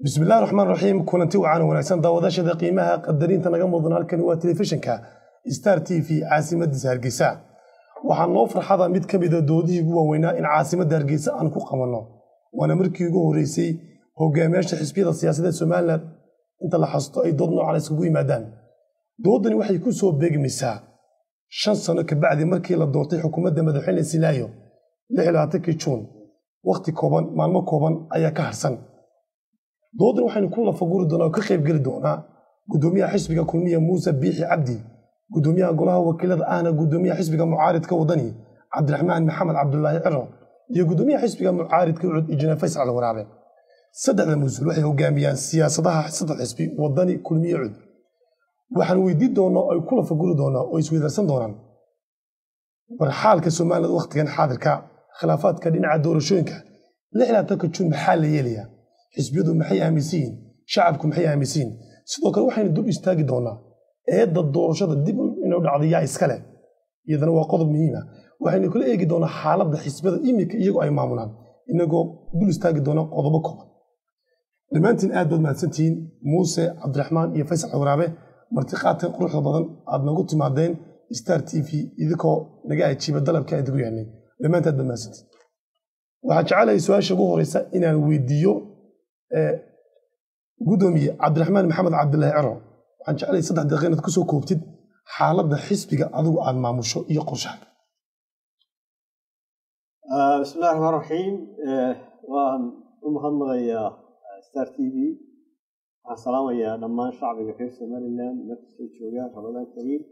بسم الله الرحمن الرحيم كلنتي وعانا وناكسان داوداشada qiimaha qadariinta naga mudan halkan waa telefishinka Star TV caasimadda Hargeysa waxaan noo farxada mid kamid ah doodihii ugu waaweynaa in caasimadda Hargeysa aan ku qabanno waana markii ugu horeysay hogaamiyaasha xisbiyada siyaasadeed Soomaaliland inta la xasto ay dood noocan isugu yimaadaan doodani waxay ku soo beegmaysaa 5 sano ka bacdi markii la doortay xukuumadda madaxweyne Silaayo 26 Juun waqti kooban maalmo kooban ayaa ka harsan doodani waxaynu ku la faguri doonaa oo ka qayb gali doonaa gudoomiyaha xisbiga kulmiye Muuse Biixi Cabdi gudoomiyaha golaha wakiilada ahna gudoomiyaha xisbiga mucaaridka wadani Cabdiraxmaan Maxamed Cabdullaahi Ciro iyo gudoomiyaha xisbiga mucaaridka Ucud Injineer Faysal Waraabe saddexda mas'uul waxay hogaamiyaan siyaasadaha saddex xisbi wadani kulmiye Ucud waxaan weydiin doonaa oo ku la faguri doonaa oo isweydaarsan doonaan war xaalka Soomaaliland waqtigan xaadirka khilaafaadka dhinaca doorashooyinka 26 Juun maxaa la yeelayaa xisbiyadu maxay aaminsiin shacabku maxay aaminsiin sidoo kale waxaynu dib istaagi doonaa eedda doorashada dib inuu dhacday iska leh iyadana waa qodob muhiim ah waxaynu kala eegi doonaa xaaladda xisbiyada imika iyagoo ay maamulaan inagoo dib istaagi doona qodobo kooban dhamaantiin aad baad mahadsantihiin Muuse Cabdiraxmaan iyo Faysal Waraabe martiqaadka quruxda badan aad nagu timaadeen Star TV idinko naga ajiiba dalabka ay ugu yahnay dhamaantaad baad mahadsantihiin waxaan jecelahay su'aasha ugu horeysa inaan weydiiyo gudoomiye Cabdiraxmaan Maxamed Cabdullaahi Ciro waxaan jecelahay 3 daqiiqo inaad ku soo koobtid xaaladda xisbiga adigu aad maamusho iyo qorshaha bismillaahir rahmaanir rahiim waan u mahadnaqayaa Star TV waxaan salaamayaa dhammaan shacbiga reer Soomaaliland markay joogaan Ramadaan Kariim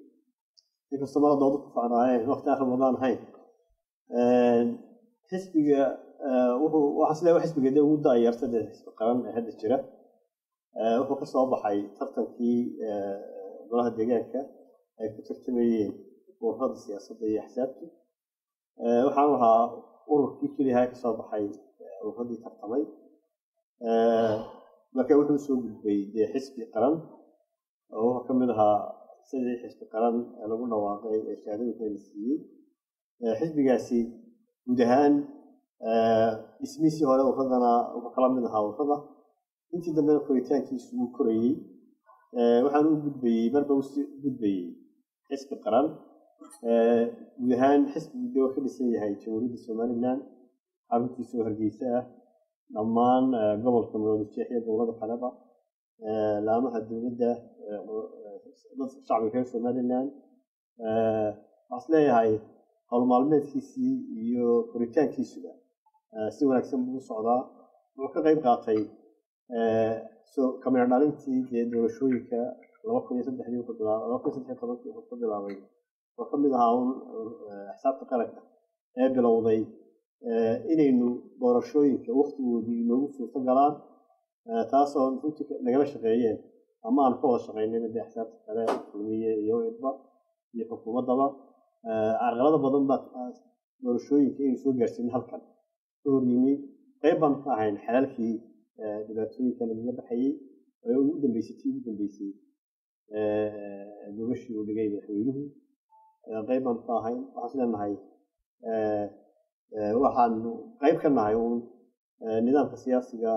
inkastoo mar doodu ku faanaayeen waqti Ramadaan ahayn xisbiga waxaa xisbiga ugu daayartada xisbi qaran ee hadda jira wuxuu ka soo baxay tartankii golaha deegaanka ay ku tartamayeen ururada siyaasadda iyo axsaabta waxaan ahaa ururkii kaliya ka soo baxay ururadii tartamay marka wuxuu soo gudbay xisbi qaran oo wuxuu ka mid ahaa sidii xisbi qaran lagu dhawaaqay ee shahaadooyinka la siiyey xisbigaasi guud ahaan ismiisi hore uradana wuxuu kala mid ahaa urada intii dambe koritaankiisu uu korayay waxaan u gudbayay marba u gudbayay xisbi qaran guud ahaan xisbiga wuxuu dhisan yahay jamhuuriyadda Soomaaliland xaruntiisa Hargeysa ah dhammaan gobolka Maroodijeex iyo gobolada kaleba laamaha dowladda shacbiga reer Soomaaliland waxaan leeyahay hawl maalmeedkiisii iyo koritaankiisuba si wanaagsan buu socdaa wuxuu ka qayb qaatay kamera dhalintii doorashooyinka 2003 wuxuu ka bilaabay oo ka mid ahaa xisaabta qaranka ee bilowday inaynu doorashooyinka waqtigoodii inoogu suurto galaan taasoo runtii nagala shaqeeyeen ama aan ka wada shaqeynayna xisaabta kale kulmiye iyo idba iyo xukuumaddaba carqalado badan baa doorashooyinka inay soo gaarsiin halkan hor yimi qayb baan ka ahayn xelalkii dhibaatooyinka laga baxayay oo ugu dambeysay gobashii uu dhigay madaxweynuhu qayb baan ka ahayn waxaan leenahay waxaan qayb ka nahay nidaamka siyaasiga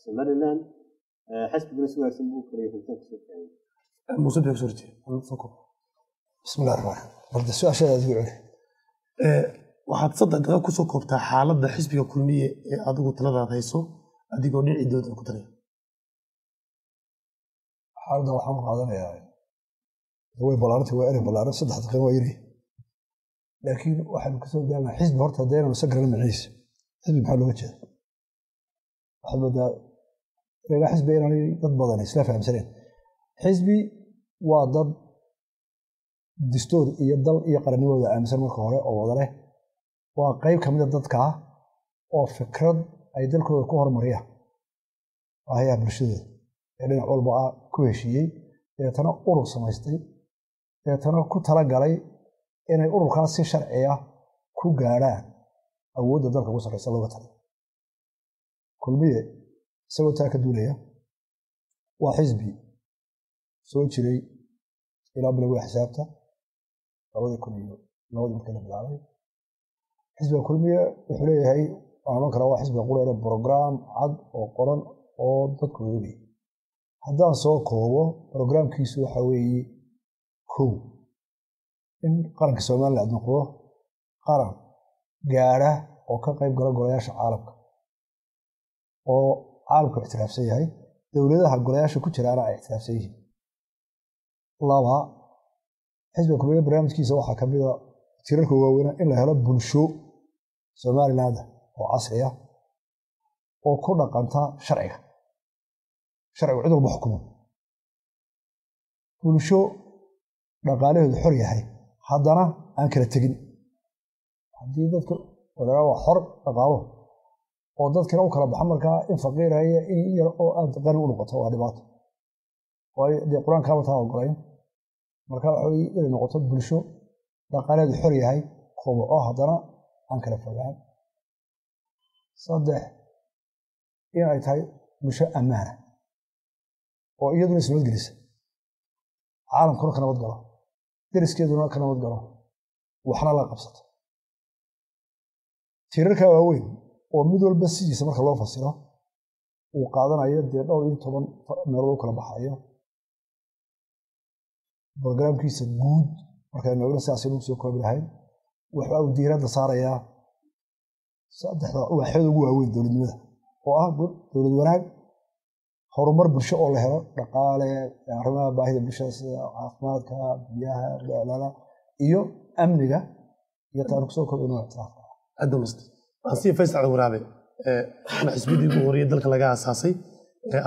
Somaliland xisbiga si wanaagsan buu koriyay runtii soo keenay Muuse Biixi Cabdi bismillaahir rahmaanir rahiim warda su'aasha aad ugu waxaad 3 daqiiqo ku soo koobtaa xaaladda xisbiga kulmiye ee adigu taladaad hayso adigoo dhinacii dowladda ku daray xaaladda waxaan qaadanayaa way balaarantii waa eray balaaran 3 daqiiqo waa yiri laakiin waxaan ku soo daalnaa xisbi horta deena la sagaran maciis xisbi maxaa looga jeedaa waxa badaa reega xisbi inay dad badan isla fahamsaneen xisbi waa dad distoor iyo dal iyo qarannimada aaminsan marka hore oo wada leh waa qayb kamid ah dadka oo fikrad ay dalkooda ku horumariyaan ayaa bulshada ee dhinac walba ku heshiiyey ee tan urur samaystay ee tan ku tala galay inay ururkaas si sharci ah ku gaaraan awoodda dalka ugu sareysa looga talo kulmiye isagoo taa ka duulaya waa xisbi soo jiray ilaa bilowga xisaabta 2000 markii la bilaabay xisbiga kulmiye wuxuu leeyahay waxaan oran karaa waa xisbiga qura ee program cad oo qoran oo dadku ogi haddaan soo koobo programkiisu waxa weeye kow in qaranka Soomaaliland noqdo qaran gaara oo ka qayb gala golayaasha caalamka oo caalamku ixtiraafsan yahay dowladaha golayaasha ku jiraana ay ixtiraafsan yihiin laba xisbiga kulmiye barnaamijkiisa waxaa ka mid ah tirarka waaweyn in la helo bulsho Soomaaliland oo casri ah oo ku dhaqanta sharciga cid walba xukumo bulsho dhaqaalaheedu xor yahay haddana aan kala tegin haddii dadka waa xor dhaqaalo oo dadkina u kala baxa markaa in faqiiraya in yar oo aad qani u noqoto waa dhibaato waayo dee qur-aankaaba taa ogolayn marka waxa weeye inay noqoto bulsho dhaqaalaheedu xor yahay koboco haddana aan kala fogaan saddex in ay tahay bulsho ammaana oo iyaduna is nabadgelisa caalamkuna ka nabad galo deriskeeduna ka nabad galo waxna la qabsato tirarka waaweyn oo mid walba sidiisa marka loo fasiro uu qaadanayo dee 12 meelood u kala baxayo barnaamijkiisa guud marka aynu sidaas ugu soo koobi lahayn waxa uu diiradda saarayaa saddexda waaxid ugu waaweyn dowladnimada oo ah dowlad wanaag horumar bulsho oo la helo dhaqaale arrimaha baahida bulshada sida caafimaadka biyaha dhaqaalaha iyo amniga iyo taariikh soo koobanaya ictiraafka hadda masti asi faysal waraabe ana xisbidii ugu horreeyay dalka laga aasaasay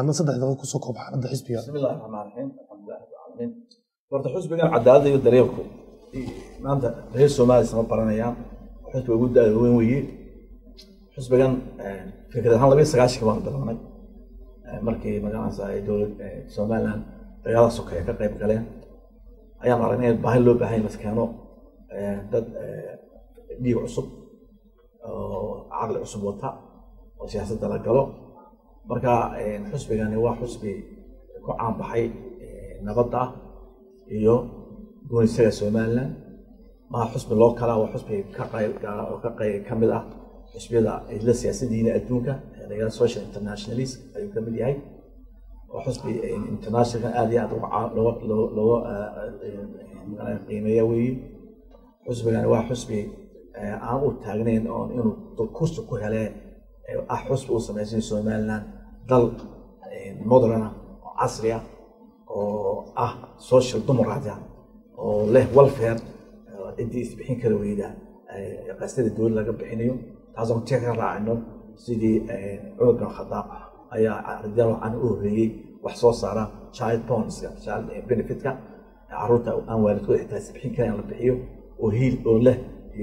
adna saddexda ku soo koob xaaladda xisbiga bismillaahir rahmaanir rahiim alxamdulillahi rabbil aalamiin horta xisbigan cadaalada iyo daryeelku maanta reer Soomaaliya sama baranayaan xisbiga ugu weyn weeye xisbigan fikrad ahaan 29 baan dalbanay markii magaalada ay dowlad Soomaaliland dagaalada sokeeye ka qayb galeen ayaan aragnay baahi loo baahan maskaano dad dhiig cusub oo caqli cusub wata oo siyaasadda la galo marka xisbigani waa xisbi ku caan baxay nabadda iyo goonisaga Soomaaliland ma xisbi loo kala waa xisbi ka qayb ka mid ah xisbiyada isla siyaasaddiina adduunka ee social internationalist ayuu ka mid yahay oo xisbi international aad iyo aad loo qiimeeyo weeye xisbigani waa xisbi aan u taagnayn oo inuu kursi ku hele ah xisbi u samaysan Soomaaliland dal modern oo casri ah oo ah social democracy oo leh welfare intii isbixin kara weyda qasada dowladda laga bixinayo taasoo tiga raacno sidii cudurka khadaaq ayaa ardayda aan u horeeyay wax soo saara child bonds child benefitka caruurta aan waalidkooda xitaa isbixin karaan la bixiyo oo hiil oo leh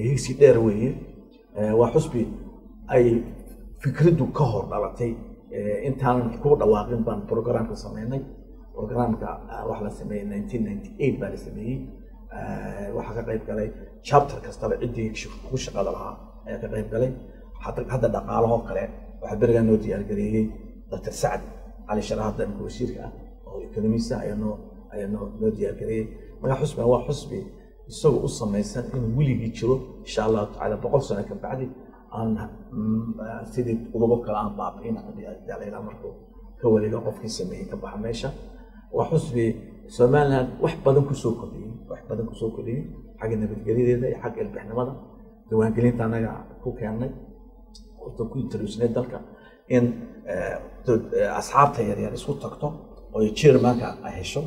higsi dheer weeye waa xusbi ay fikraddu ka hor dhalatay intaan ku dhawaaqin baan programka sameynay programka wax la sameeyay 1998 baa la sameeyay waxa ka qayb galay chapter kasta cidii ku shaqada lahaa ayaa ka qayb galay hadda dhaqaalaha kale waxa beriga noo diyaar gareeyay Dr. Saad Ali Sharaad dan wasiirka oo economist ayaan noo diyaar gareeyay marka xusbiga waa xusbi isagoo u samaysan in wiligii jiro insha Allah taala 100 sano ka bacdi aan sidii ugu kala aan baabin hadii markuu ka waliga qofkii sameeyay ka baxa meesha waa xusbi Soomaaliland wax badan ku soo kordhiyay xagga nabadgelyada iyo xagga ilbixnimada diiwaangelinta anaga ku keenay oo ku introduce dalka in asxaabta yar isku tagto oo chairmanka ay hesho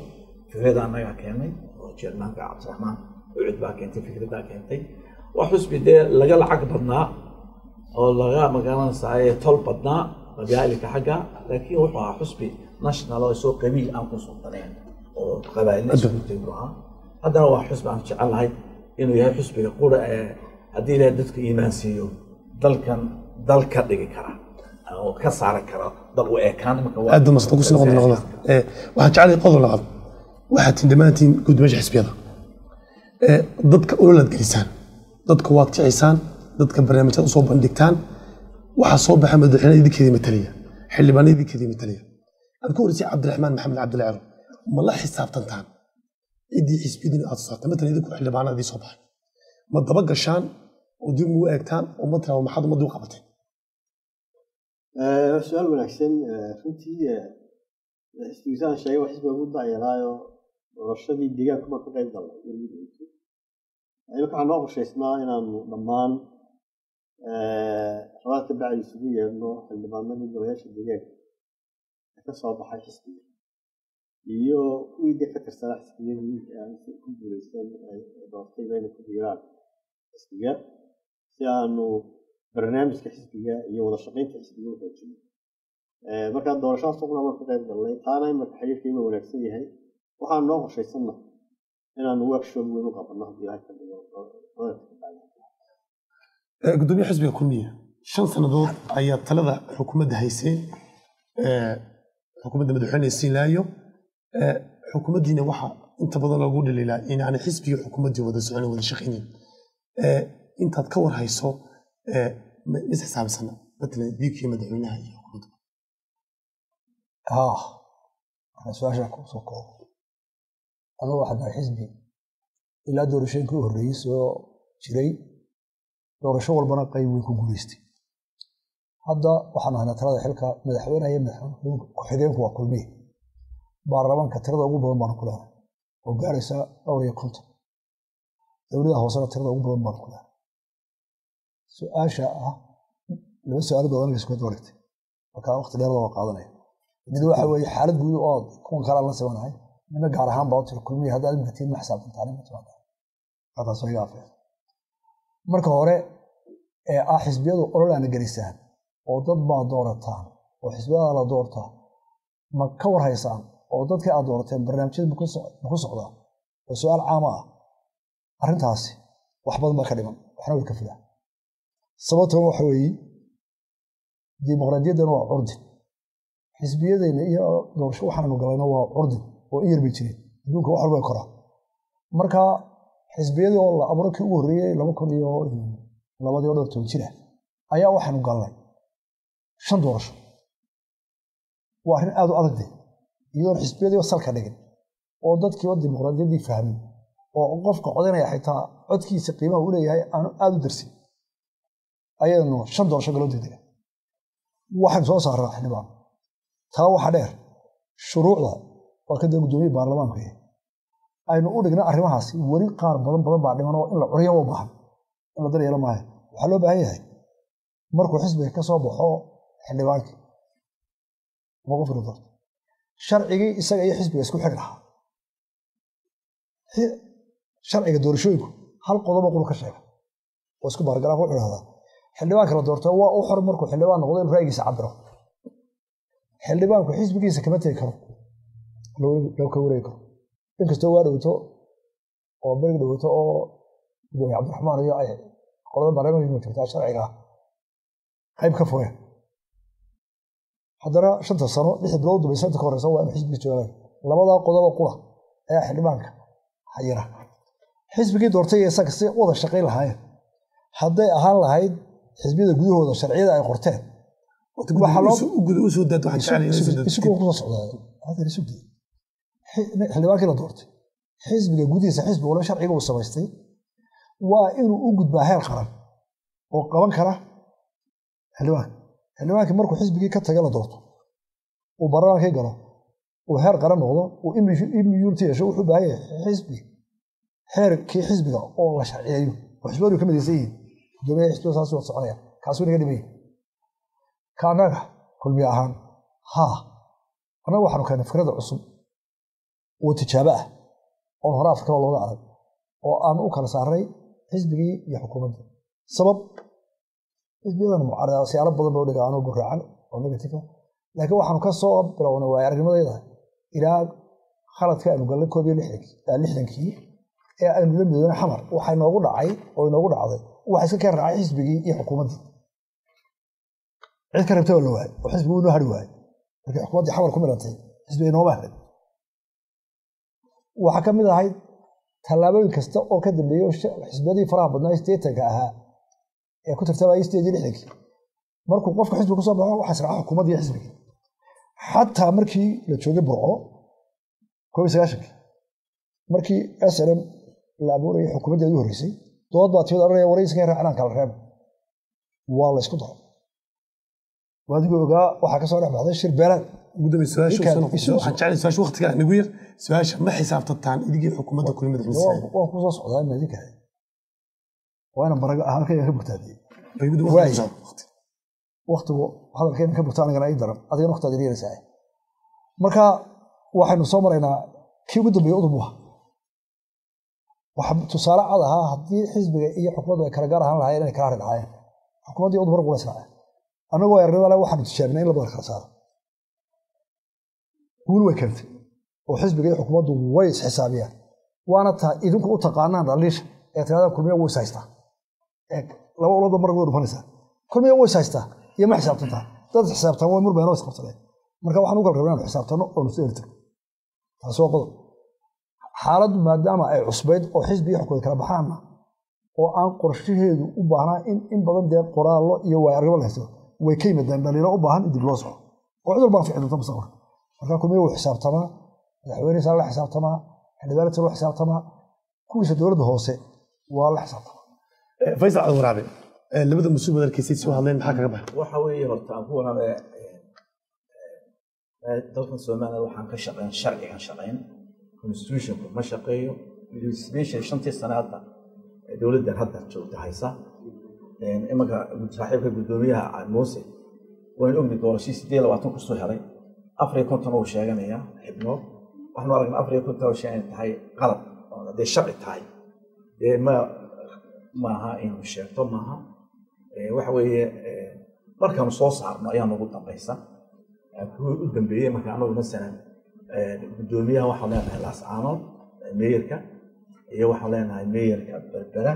fikrada anaga keenay oo chairmanka Cabdiraxmaan ucid baa keentay fikrada keentay wax xusbi laga lacag badnaa oo laga magaalada saayay tol badnaa qabiilka xagga laakiin wuxuu ahaa xusbi national oo soo qabiil aan ku sultaneen oo qabaa'ilna isku tiiraan haddana waa xusbi aan jecelahay inuu yahay xusbiga qura haddii ilaahay dadka iimaan siiyo dalka dhigi kara oo ka saari kara dal u ekaan marka waa aad mas'uul ku noqon waxaan jecelahay qodob labaad waxaad tindamaantiin guddiga xisbiyada dadka ololad gelisaan dadka waad kicisaan dadka barnaamijyada u soo bandhigtaan waxa soo baxay madaxweynaha idinkeedii mataliya xildhibaanada idinkeedii mataliya aad ku horeysay Cabdiraxmaan Maxamed Cabdilaahi Ciro ma la xisaabtantaan idii xisbiyadii aad saartay mataliya idinku xildhibaanadii soo baxay ma daba gashaan oo dib u eegtaan oo matala maxad umadu qabatay su-aal wanaagsan runtii xisbigiisaan sheegay waa xisbiga ugu dacyaraayo doorashadii deegaanku baan ka qayb galnay marka waxaa noo qorshaysnaa inaanu dhammaan rabaadka bacdi isugu yeedhno xildhibaanadii golayaasha deegaanka ee ka soo baxay xisbiga iyo kuwii dee ka tirsanaa xisbiyadii aan ku guuleysan doortay inay ku biiraan xisbiga si aanu barnaamijka xisbiga iyo wada shaqaynta xisbiga u xoojino markaa doorashadaas uqna waan ka qayb galnay taana imarka xiriirkiima wanaagsan yahay waxaan noo qorshaysanna inaanu workshop weyn u qabanno haddii ilahay ka dhigo gudoomiye xisbiga kulmiya 5 sannadood ayaa talada xukuumadda hayseen xukuumadda madaxweyne siinaayo xukuumaddiina waxaa inta badan lagu dhaliilaa in aanay xisbiga xukuumaddii wada socon wada shaqaynin intaad ka war hayso is xisaabsana matalan diigkii madaxweynaha iyo xukuumadda waxaan su-aasha ku soo koobo anigu waxaan nahay xisbi ilaa doorashooyinkii u horreeyey soo jiray doorasho walbana qayb weyn ku guulaystay hadda waxaan nahnaa talada xilka madaxweynaha iyo madaxweyne ku-xigeenku waa kulmiye baarlamaanka tirada ugu badan baanu ku leenahay oo gaaraysa 250 dowladaha hoosena tirada ugu badan baanu ku leenahay su-aasha laba su-aal badan isku doortay marka waqti dheer waa qaadanaya mid waxa weeye xaalad guud oo kuwan kala la sabanahay mina gaar ahaan baa tir kulmiye hadda aad matiin ma xisaabtan taariikhda timaada hada soo yaafay marka hore xisbiyadu ololaana galisaan oo dad baa doorataan oo xisbiyada la doortaa ma ka war haysaan oo dadkii aad doorateen barnaamijyada ma ku socdaa oo su-aal caam ah arrintaasi wax badan baa ka dhiman waxna way ka filaan sababtuna waxa weeye dimuqraadiyaddana waa curdin xisbiyadeenna iyo doorasho waxaanu galayna waa curdin oo in yar bay jireen adduunka wax walba koraa marka xisbiyadii oo la abuuray kii ugu horreeyey 2002 jira ayaa waxaanu galnay 5 doorasho waa arrin aad u adag iyadoon xisbiyadii salka dhigin oo dadkii dimuqraadiyaddii fahmin oo qofka codanaya xitaa codkiisa qiimaha u leeyahay aanu aad u darsin ayaynu 5 doorasho galoo degdega waxaan soo saaraa xildhibaan taa waxa dheer shuruucda waa ka gudoomiye baarlamaanka aynu u dhigna arrimahaasi wari qaar badan baa dhiman oo in la curiyo u baahan in la daryeelo maayo waxaa loo baahan yahay markuu xisbiga ka soo baxo xildhibaanka mowqif uu doorto sharcigii isaga iyo xisbiga isku xidh lahaa sharciga doorashooyinku hal qodob qulu ka sheega oo isku bargaraaf wuxuu yiraahdaa xildhibaanka la doorto waa u xor markuu xildhibaan noqdo in ra'yigiisa cabiro xildhibaanku xisbigiisa kama tegi karo loo ka wareegi karo inkastoo waa dhowto oo berg dhowto oo gudoomiye cabdiraxmaan iyo ay qolada baarlamaanka jirta sharciga qayb ka fureen haddana 5 sano 6 bilood bay sanadka horeysa waa in xisbiga joogaan labada qodob qura ayaa xildhibaanka hayra xisbigii doortay isaga si wada shaqeyn lahaayeen hadday ahaan lahayd xisbiyada gudahooda sharciyada ay qorteen waxa loo u soo dad waxa jecel isku ku socdaa hada risuudi xildhibaankii la doortay xisbiga gudihiisa xisbi wala sharciga uu samaystay waa inuu u gudbaa heer qaran oo qaban kara xildhibaanka markuu xisbigii ka taga la doorto uu baarlamaanka galo uu heer qaran noqdo uu immunity yeesho wuxuu baahan yahay xisbi heerkii xisbiga oo la sharciyeeyo oo xisbiyadu ka midaysan yihiin gudoomiyaha xisbiga saas u soconaya kaasuu naga dhimay kaanaga kulmiye ahaan anaga waxaanu keenay fikrada cusub oo tijaabo ah oo hore Afrika looga arag oo aan u kala saaray xisbigii iyo xukuumadda sabab xisbiyadan mucaarada siyaalo badan baa u dhigaan oo guraacan oo negative laakiin waxaanu ka soo bilownay waa aragnimadayda ilaa khaladka aanu galnay 60kii ee aanu la midoona xamar waxa inoogu dhacay oo inoogu dhacday waxa iska ka raacay xisbigii iyo xukuumaddii cid ka rabtay oo waay oo xisbigu inuu hari waay markii xukuumaddii xamar ku milantay xisbiga inoo baahan waxa ka mid ahayd tallaabooyin kasta oo ka dambeeyay xisbiyadii faraha badnaa isteetanka ahaa ee ku tartamay 60kii markuu qofka xisbiga ku soo baxo waxa sharci xukuumadda iyo xisbiga xataa markii la joogay burco 19 markii SLM la abuuray xukuumadda ugu horeysay dood baa timid arrinaya waraysiga raacnaan kala reeb waa la isku daray waadigu ogaa waxaa ka soo dhex baxday shir beelaan gudoomiye su'aasha waxaan jeclahay su'aasha waqtiga nagu yar su'aasha ma xisaabtataan idigii xukuumadda kulimada xisaabiya waan ku soo socdaa ma idinka waana baraga ahaan ka bogtaadiyey waqtigu hadalkeena ka bogta anigana ay daran adigana waqti aad yeelaysaa marka waxaynu soo maraynaa kii ugu dambeeyay udubuha waxa tusaale cad ahaa haddii xisbiga iyo xukuumadda ay kala gaar ahaan lahaayeen inay kala hari lahaayeen xukuumaddii udubara qulays lahaayeen annagoo arrimada waxaanu tijaabinnay in la badal kala saaro guul way keentay oo xisbiga iyo xukuumaddu way isxisaabiyaan waana taa idinku u taqaanaan dhaliisha ee tiraadaan kulmiya way is haystaa laba uloodba marag way dhufanaysaa kulmiya way is haystaa iyo ma xisaabtantaa dad xisaabtaan way murbayaan oo isqabsadeen marka waxaan u kala rabnaa inaan xisaabtanno oo nusu ertiro taasi waa qodob xaaladdu maadaama ay cusbayd oo xisbi iyo xukuumad kala baxaanna oo aan qorshaheedu u baahnaa in badan dee qoraallo iyo waay arrimo la haysto way ka yimaadaan dhaliilo u baahan in dib loo soco oo cid walbaan ficil doonta mustaqbalka marka kulmiya wuu xisaabtamaa madaxweynihiisa la xisaabtamaa xildhibaanadiisa loo xisaabtamaa kuwiisa dowladda hoose waa la xisaabtamaa faysal cali waraabe labada mas-uul badarkiisay soo hadleen maxaa kaga baxay waxa weeye horta aan ku waraabe dalkan Soomaaliya waxaan ka shaqeyn sharcigan shaqeyn constitutionku ma shaqeeyo especially shantii sanaadda dowladdan hadda joogta haysa imanka saaxiibka gudoomiyaha Muuse waan ognahay doorashadii 28 ku soo helay 4 uu sheeganaya xibnood waxaan aragnaa 4 oo sheegan tahay qalad oo dee sharci tahay maaha inuu sheegto maaha waxa weeye markaanu soo saarno ayaan ugu dambaysa u dambeeyay marka anagu masalan gudoomiyaha waxaan leenahay Laascaanood meeyarka iyo waxaan leenahay meeyarka Berbera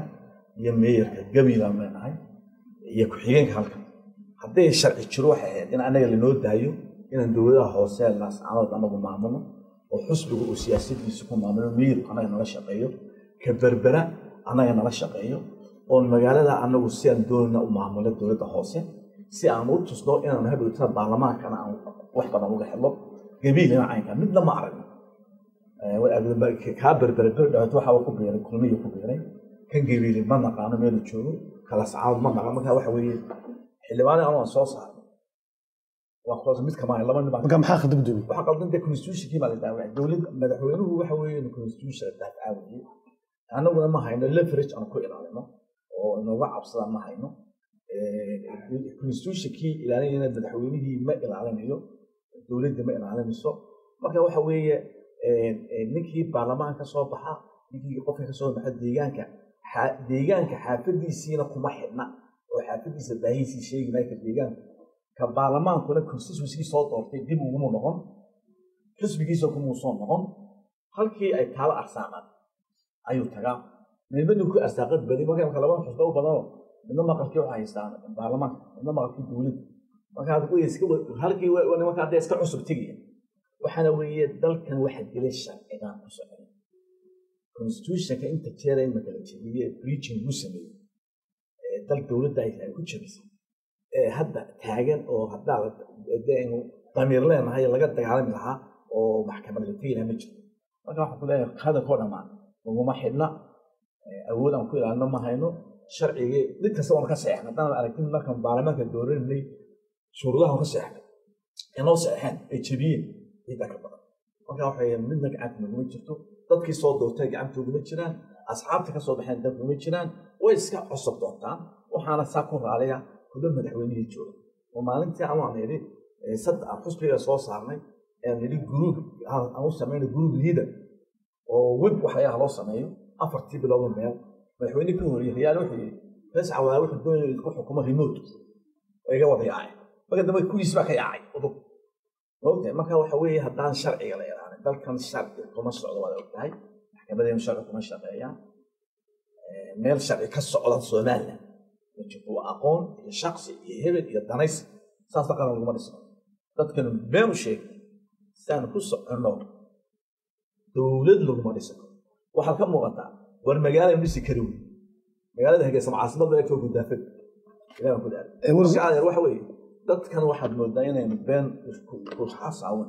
iyo meeyarka Gabiil aan leenahay iyo ku-xigeenka halka hadday sharci jiro waxa ahayd in anaga lanoo daayo inaan dowladaha hoose Laascaanood anagu maamulno oo xusbiga uu siyaasadiisa ku maamulo meeyarka anaga nala shaqeeyo ka Berbera anaga nala shaqeeyo oo magaalada anagu si aan doonno u maamulo dowladda hoose si aan u tusno inaan hadhowta baarlamaankana aan wax badan uga helo gabiilna caynka midna ma aragno ka Berbera waxa uu ku beeray kulmiyo ku beeray kan gabiil ma naqaano meel uu joogo kala saacad ma naqaano marka waxa weeye xildhibaanada aan soo saarno waa qodob mid kama laba nin marka maxaa khadab doomi waxa qaldan de constitution ma la daaway dowladda madaxweynuhu waxa weeye constitution daafacaaway anaguna ma hayno leverage aan ku ilaalino oo inooga cabsadaan ma hayno constitutionkii ilaalinayna madaxweynihii ma ilaalinayo dowladda ma ilaalinayso marka waxa weeye ninkii baarlamaanka soo baxa ninkii qofka ka soo baxa deegaanka xaafadiisiina kuma xidhna oo xaafadiisa baahiisii sheeginaya ka deegaanka ka baarlamaankuna constitutionkii soo doortay dib uguma noqon xisbigiisa kumuu soo noqon halkii ay taalo arsaaqad ayuu tagaa midna ku arsaaqad badi marka laba xusba u badano midna maqalkii waxa haystaan baarlamaanka midna maqalkii dowladda marka aad iska halkii nimanka hadda iska cusub tigaya waxaana weeye dalkan waxa dilay sharcigan ku socda constitutionka inta jeer ay kala jebiyay breaching uu sameeyay dal dowladda ay ku jebisay hadda taagan oo hadda deenu damiir leenahay laga dagaalami lahaa oo maxkamad la tagina ma jiro marka waxa ku leeyahay qadan koo dhamaan uguma xidhna awood aan ku ilaalino ma hayno sharciga mid kasta oo ka saxeexna hadaan aragtin markan baarlamaanka dooranay shuruudaha ka saxeexna inoo saxeexan ay jebiyeen ida ka badan marka waxa ay midna gacanta ma jirto dadkii soo doortay gacantooda ma jiraan asxaabta ka soo baxeen dad ma jiraan way iska cusub doontaan waxaana saa ku raaliya kuda madaxweynihii jooga oo maalintii aan nidhi saddex xusbiga soo saarnay ee nidhi group aan u sameeyay group leader oo web waxyaha loo sameeyo afartii bilood meel madaxweyne ka horreeyay riyaal wuxuu yiri fasax waa wuxuu doonayay ku xukumo remote oo iga wada yaacay marka dambe kuwiis baa ka yaacay udub oo marka waxa weeye haddaan sharciga la ilaalin dalkan sharci kuma socdo wada ogtahay maxkamadda sharci kuma shaqeeyaan meel sharci ka socda Soomaaliya wuxuu aqoon iyo shakhsi iyo hebel iyo danays saas qaran lagu dhiso dadkan been u sheeg saan ku socono dowlad lagu dhiso waxa ka muuqata war magaalada dhisi kari magaalada Hargeysa caasimada ay ku daafad ilaa ku daafad waxa weeye dadkan waxaad moodaa inay been ku xasaawan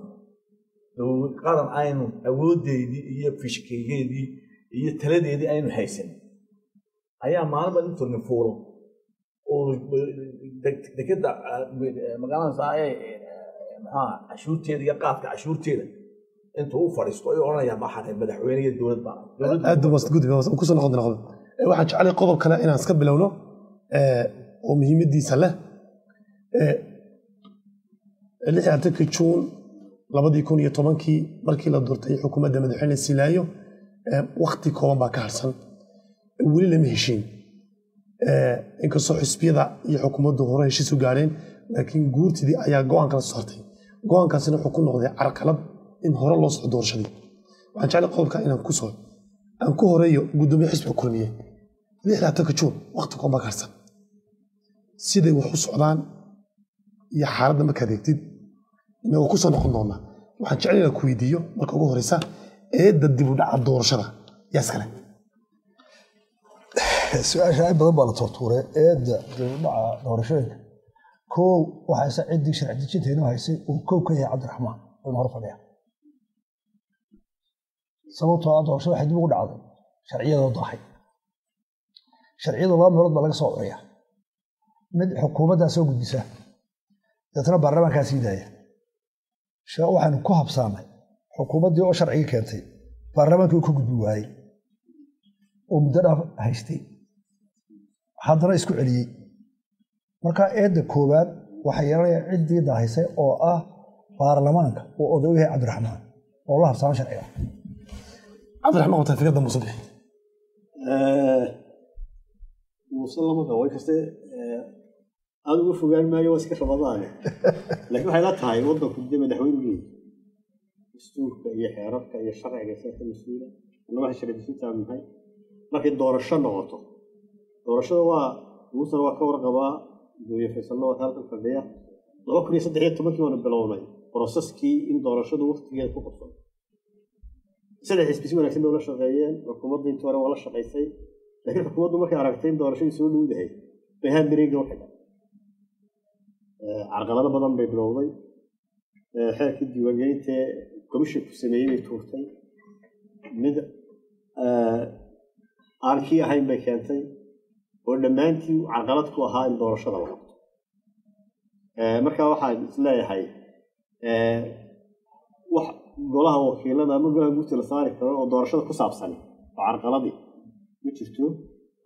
dowlad qaran aynu awoodeedii iyo fishkeeyadii iyo taladeedii aynu haysan ayaa maalmo intuu fuulo dekeda magaalada saaye maxaa cashuurteeda iyo qaadka cashuurteeda intuu u fadhiisto ayuu odhanayaa maxaa madaxweyne iyo dowlad baa aad was gudbi ku soo noqon waxaan jeclay qodob kale inaan iska bilowno oo muhiimadiisa leh 6 Juun 2010 markii la doortay xukuumadda madaxweyne Silaayo waqti kooban baa ka harsan weli lama heshiin inkastoo xisbiyada iyo xukuumaddu hore heshiis u gaareen laakiin guurtidii ayaa go'aan kala saartay go'aankaasina wuxuu ku noqday carqalad in hore loo soo doorashadii waxaan jeclay qodobka inaan ku horeeyo gudoomiye xisbiga kulmiye 6 Juun waqti kooban baa ka harsan siday wax u socdaan iyo xaaladda markaad eegtid inuu ku soo noqon doona waxaan jeclahay ku weydiiyo marka ugu horeysa eedda dib u dhaca doorashada yaa iskale su-aasha ay badan baa la tortuuray eedda dib u dhaca doorashooyinka kow waxayse ciddii sharci dejinta inoo haysay uu kow ka yahay cabdiraxmaan inuu hor fadhiya sababtoo ah doorashada waxay dib ugu dhacday sharciyadoo daahay sharciyadu 2 meelood baa laga soo uraya mid xukuumaddaa soo gudbisa dadna baarlamaankaa sii daaya waxaanu ku habsaanay xukuumaddii oo sharciga keentay baarlamaankii uu ka gudbi waayey oo muddo dhaaf haystay haddana isku celiyey marka eedda koowaad waxay yeelanaya ciddii daahisay oo ah baarlamaanka oo oday u yahay cabdiraxmaan oo la habsaamo sharciga cabdiraxmaan wata fikradda muusabix muusalamanka way kaste aad uga fogaan maayo waa iska rabadaane laakiin waxay la tahay waddanku dee madaxweyne leeyahay dastuurka iyo xeerarka iyo sharciga isaga mas-uula annaga sharci dejinta maxay markay doorasho noqoto doorashada waa muusana waa ka warqabaa gudoomiye faysalna waa halkan fadhiya 2013 waanu bilownay processkii in doorashadu waqtigeeda ku qabto saddex xisbi si wanaagsan bay ula shaqeeyeen xukuumadda intii hore waa la shaqaysay laakiin xukuumaddu markay aragtay in doorashadii soo dhowdahay bay haamireega u xidhay carqalado badan bay bilowday xeerkii diiwaangelinta komishinku sameeyey bay tuurtay mid aan kii ahayn bay keentay oo dhammaantii carqalad ku ahaa in doorashada la qabto marka waxaan isleeyahay wax golaha wakiilada ama golaha guurta la saari karo oo doorashada ku saabsan oo carqaladii ma jirto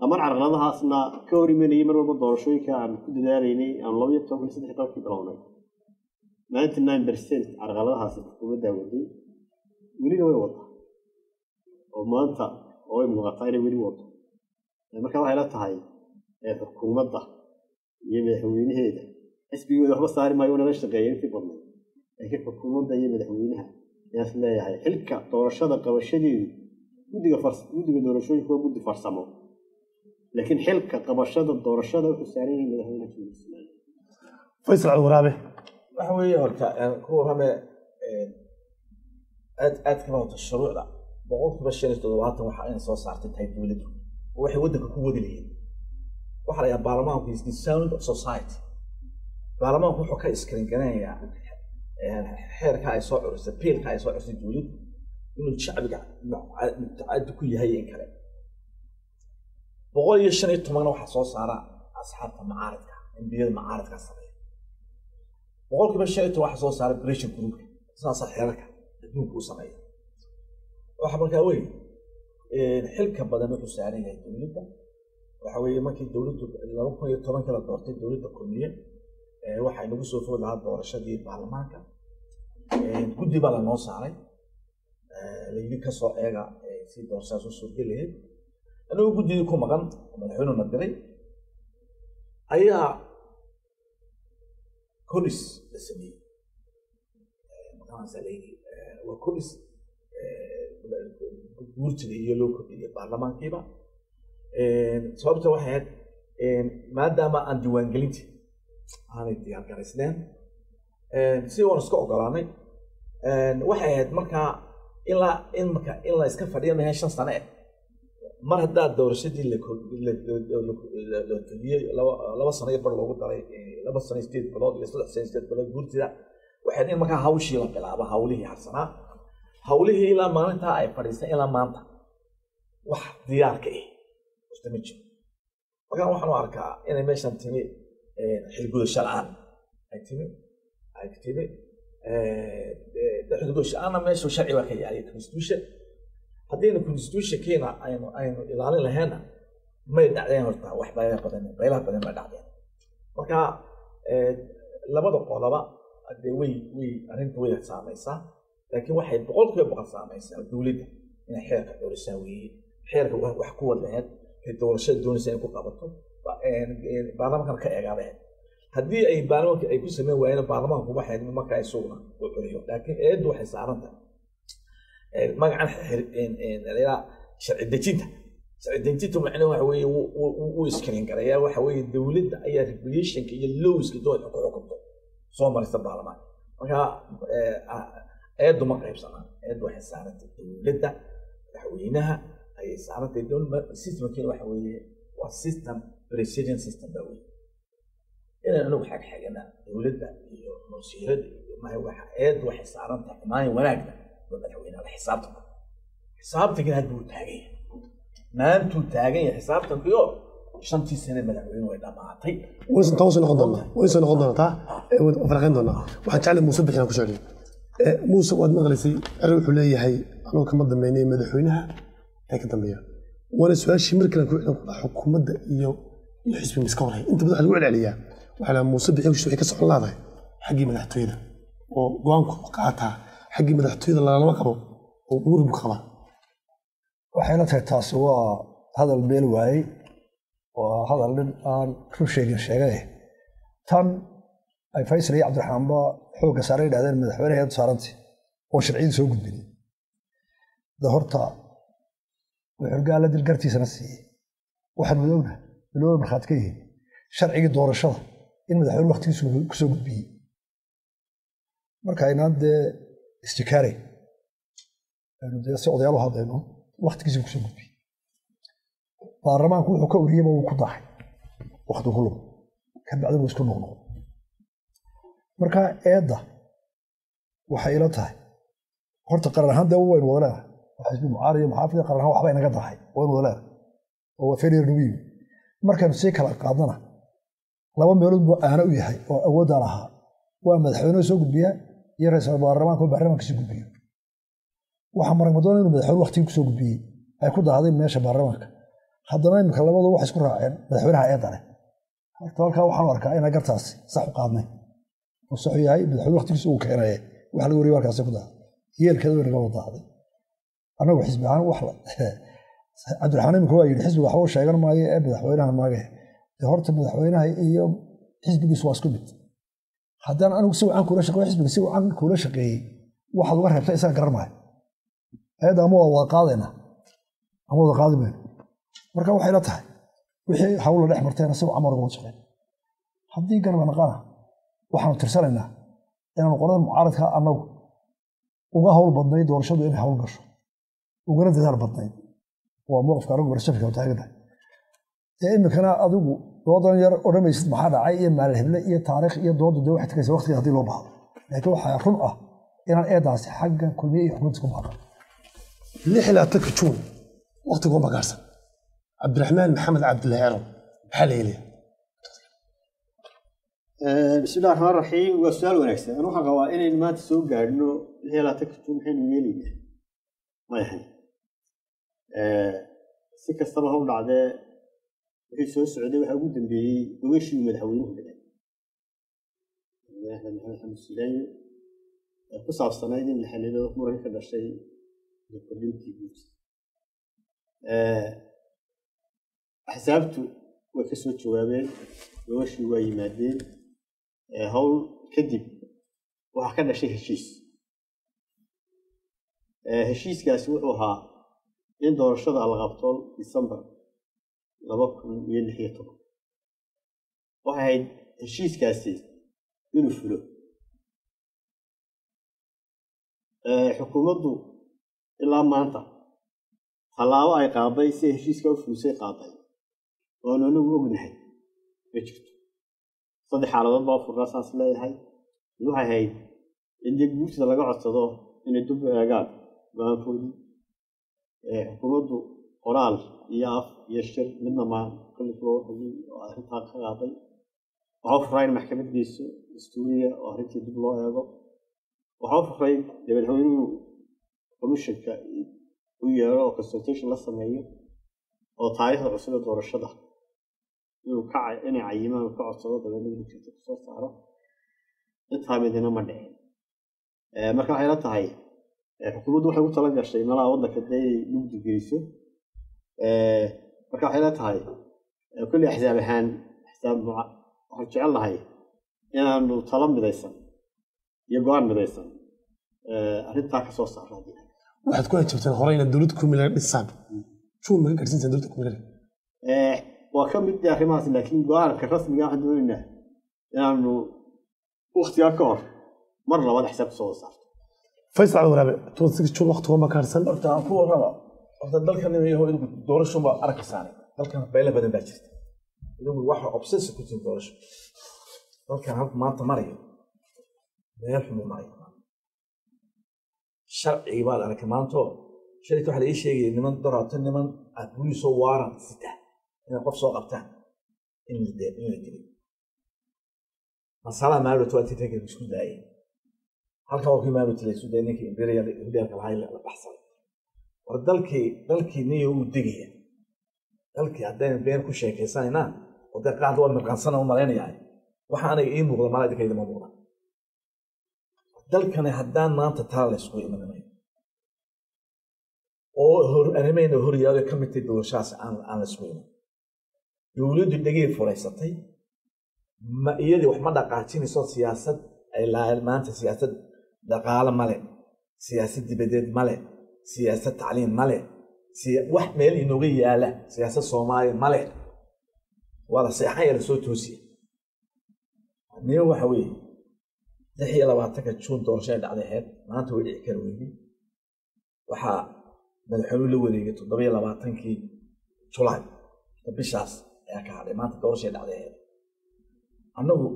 ama carqaladahaasna ka hor imanayay mar walba doorashooyinka aan ku dadaalaynay aan 2013 bilownay 99% carqaladahaasi xukuumadda waday welina way wadaa oo maanta oo ay muuqataa inay weli wado marka waxay la tahay xukuumadda iyo madaxweynaheeda xisbigooda waxba saari maayo una la shaqeeyay intii badnay laakiin xukuumadda iyo madaxweynaha ayaa leeyahay xilka doorashada qabashadeedu guddiga doorashooyinka waa guddi farsamo laakiin xilka qabashada doorashada wuxuu saaran yahay madaxweynaha Soomaaliya Faysal Al-Waraabe waxa weeye horta ku warame aad kama wata shuruucda 157 waxa ay soo saartay tahay dawladdu waxay waddanka ku wadi leeyihiin waxa la yaab baarlamaanku is the sound of society baarlamaanku wuxuu ka iskrin garanayaa xeerka ay soo curisay biilka ay soo curisay dawladdu inuu shacbiga mutacaadi ku yahay in kale 115 waxa soo saara asxaabta macaaradka indiyada macaaradka sameeya 115 waxa soo saara pressure group saasa xeerka adduunka u sameeya waxa markaa weey xilka badan wuxuu saaran yahay dawladda waxa weeye markii dawladdu 2010 kala doortay dawladda kulmiye waxa ay nagu soo foolaa doorashadii baarlamaanka guddi baa la noo saaray leeyli ka soo eega si doorashada soo suurgaleeyay anuu guddiga ku maqan madaxweynuhu diray ayaa kolis la sameeyey markaas leeyli waa kolis guurtiga iyo loo kordhiyay baarlamaankiiba sababta waxay ahayd maadaama aan diiwaangelintii aanay diyaar garaysneen si waan iska ogolaanay waxay ahayd markaa in la iska fadhiya mahay 5 sano mar haddaa doorashadii la toliyey 2 sano iyo bar loogu daray 2 sano 8 bilood iyo 3 sano 8 bilood guurtida waxay in markaa hawshii la bilaabo hawlihii harsanaa hawlihii ilaa maalinta ay fadhiisay ilaa maanta wax diyaar ka ah mustamijo markaan waxaan u arkaa inay meeshan timi xilgudasho la-aan ay timi xilgudasho la-aanna meeshu sharci baa ka yahay constitution haddayna constitutionkeena aynu ilaalin lahayna may dhacdeen horta wax baylaha badan ma dhacdeen marka labada qoloba dee way arrinta way saamaysaa laakiin waxay 100% saamaysaa dowladda inay xeerka curisaa weeye xeerka wax ku wadaheed ee doorashada doonaysa inay ku qabato baarlamaankan ka eegaabeed haddii ay baarlamaanka ay ku sameyn waayeen baarlamaanku waxay marka ay sugna u curiyo laakiin eedu waxay saaran tahay magacan sharci dejinta macnaheedu waxa weeye uu iskrin garayaa waxa weeye dowladda ayaa regulationka iyo lawska doonta ku xukunto soo marista baarlamaanka marka eedu ma qaybsanaa eedu waxay saarantay dowladda madaxweynaha ayay saarantay dowladda systemkeena waxa weeye waa system president system baa weeye inaan anagu xagxagana dowladda iyo wasiirada iyo mahay waxa eedu waxay saarantahay imaan wanaagna madaxweynaha la xisaabtanka had buu taagan yahay maantuu taagan yahay xisaabtankiyo 5 sano madaxweynuhu way dhamaatay waysan noqon doontaa farqayn doonaa waxaan jeclay muuse bixina ku socday muuse waad maqlaysay arrin wuxuu leeyahay anoo kama dambeynay madaxweynaha ay ka dambeeyaan waana su-aashii markale ku xukuumadda iyo xisbi miska horay inta badan waxa lagu celceliyaa waxaa la muuse bixin waxay ka socon laadahay xaggii madaxtooyada oo go'aanku qaataa xaggii madaxtooyada lagama qabo oo muran qaba waxay la tahay taasi waa hadal meel waayey waa hadal nin aan run sheegay tan ay Faysal iyo Cabdiraxmaan ba xoogga saaray yidhaahdeen madaxweynaha saarantay oo sharciyada soo gudbiyay da horta wuxuu gaala dil gartiisana siiyey waxaan wadowna bilowga marxad ka yihiin sharciga doorashada in madaxweynuhu waqtigiisu ku soo gudbiyay marka aynaan dee istikaari aynu dee si odayaal u hadlayno waqtigiisu ku soo gudbiyay baarlamaanku wuxuu ka uriyay uu ku dahay waqti kulub ka bacdan uu isku noqdo marka eeda waxay ila tahay horta qaran ahaan dee waynu wada leedahay xisbi mucaarad iyo muxaafid qaran ahaan waxba inaga dahay waynu wada leedahay oo feriir nuwiib markaan si kala qaadana laba meelood buu aana u yahay oo awood lahaa waa madaxweynuhu soo gudbiya iyo ra'iisul baarlamaanka soo gudbiya waxa maragmadoon inuu madaxweynuhu waqtiga ku soo gudbiyay ay ku daahday meesha baarlamaanka haddana imika labadu wax isku raaceen madaxweynaha eeda leh horta halkaa waxaan arkaa inay gartaasi sax u qaadnay oo sax yahay madaxweynuhu waqtigiisa uu keenay wax lagu wariyay halkaas ku daahday yeelkeeda way naga wadaahday anagu xisbi ahaan wax la Cabdiraxmaan imika waa yidhi xisbiga waxba u sheegan maayo ee madaxweynaha maage horta madaxweynaha iyo xisbigiisu waa isku mid haddaan anigu si wacan kula shaqeeyo xisbiga si wacan kula shaqeeyey waxaad uga reebtay isaga garan maayo ayada ama waa wada qaadayna ama wada qaadi mayno marka waxay la tahay wixii hawla dhex marteena si wacan uga wada shaqeyn haddii garba naqana waxaanu tirsanaynaa inaanu qolada mucaaradka annagu uga hawl badnay doorashadu inay hawl gasho ugana dadaal badnay waa mowqifka anagu barashafka taaganahay dee imikana adigu doodan yar odhamaysid maxaa dhacay iyo maalheble iyo taariikh iyo dooda dee waxay tagaysa waqtiga haddii loo baahdo laakiin waxaa run ah inaan eedaasi xagga kulmiye iyo xukuumadda ku baaqan 16 juun waqtigu ma gaarsan Cabdiraxmaan Maxamed Cabdullaahi Caro maxaa la yeelay bismillaahir rahmaanir rahiim waa su'aal wanaagsan anu waxa qabaa inaynu maanta soo gaadhno 16 juun maxaynu yeelaynaa ma yahay si kastaba ha u dhacdee wixii soo socday waxaa ugu dambeeyey gogashii madaxweynuhu dhigay madaxweyne maxamed xamed suleyman ee ku saabsanayd in la xalido muran ka dhashay kordhintii guud axsaabtu way ka soo jawaabeen gogashii waa yimaadeen hawl kadib waxaa ka dhashay heshiiskaasi wuxuu ahaa in doorashada la qabto December 2016 waxay ahayd heshiiskaasi inuu fulo xukuumaddu ilaa maanta tallaabo ay qaaday si heshiiska u fulisay qaaday oo anagu ognahay ma jirto saddex xaaladood baa furaasaas leeyahay waxay ahayd in dib guurta laga codsado inay dib eegaan go'aankoodii xukuumaddu qoraal iyo af iyo shir midna ma kulli loo xigay oo arrintaa ka qaaday waxaa furayn maxkamadiisu dastuuriya oo arrintii dib loo eego waxaa furay madaxweynuhu komishanka u yeero oo consultation la sameeyo oo taariikhda cusub ee doorashada inay cayimaan ka codsado dabeedna jirta ku soo saaro intaa midina ma dhicin marka waxay la tahay xukuumaddu waxay u tala gashay malaha waddanka dee mugdi geyso marka waxay la tahay kulli axsaab ahaan axsaab waxaan jecel lahay inaanu tala midaysan iyo go-aan midaysan arrintaa ka soo saarnaa waxaad ku hajabteen hore inaad dowlad kumila dhisaan shuu maga garsiinsan dowladda kumilada waa ka mid arrimahaas laakiin go-aanka rasmiga waxaan doonaynaa inaanu waqtigaa ka hor mar labaad xisaab soo saarto faysal waraabe 26 June waqti kuma kaarsan horta aan ku warraba horta dalkan inuu doorasho ma arkaysaan dalkan beela badan baa jirta inuu waxa obsessive ku jiro doorasho dalkan hadda maanta marayo meel xumo marayo sharci baad arkay maanto shirkadu waxa la ii sheegay niman doorata niman aad buliso waaran sita inay qof soo qabtaan in la dilo masala maarto waa tiitay isku daayay halka oo kimaano tilaysu deynka imperial imperial high la baxsan war dalkii niyo uu digaya dalkii haddana been ku sheekaysanayna oo daqaad waa maqansan oo maleynayay waxa aanay ii muuqda malaa'ikada ma muuqda dalkani haddaan maanta taal isku imanay oo arrimayna horyaado ka mid tahay doorashaas aan isku iman dawladdu dhagay fureysatay ma iyadii wax ma dhaqaajinayso siyaasad ay maanta siyaasad dhaqaale male siyaasad dibadeed male siyaasad tacliin male wax meel inooga yaala siyaasad Soomaaliya male wala saxay la soo toosiyay niyo waxa weeye 26 June doorashada dhacday maanta way dhici kar weeyii waxa madaxweynuhu la wareegay 27kii July bishaas ayaa ka hadhay maanta doorashada dhacday annagu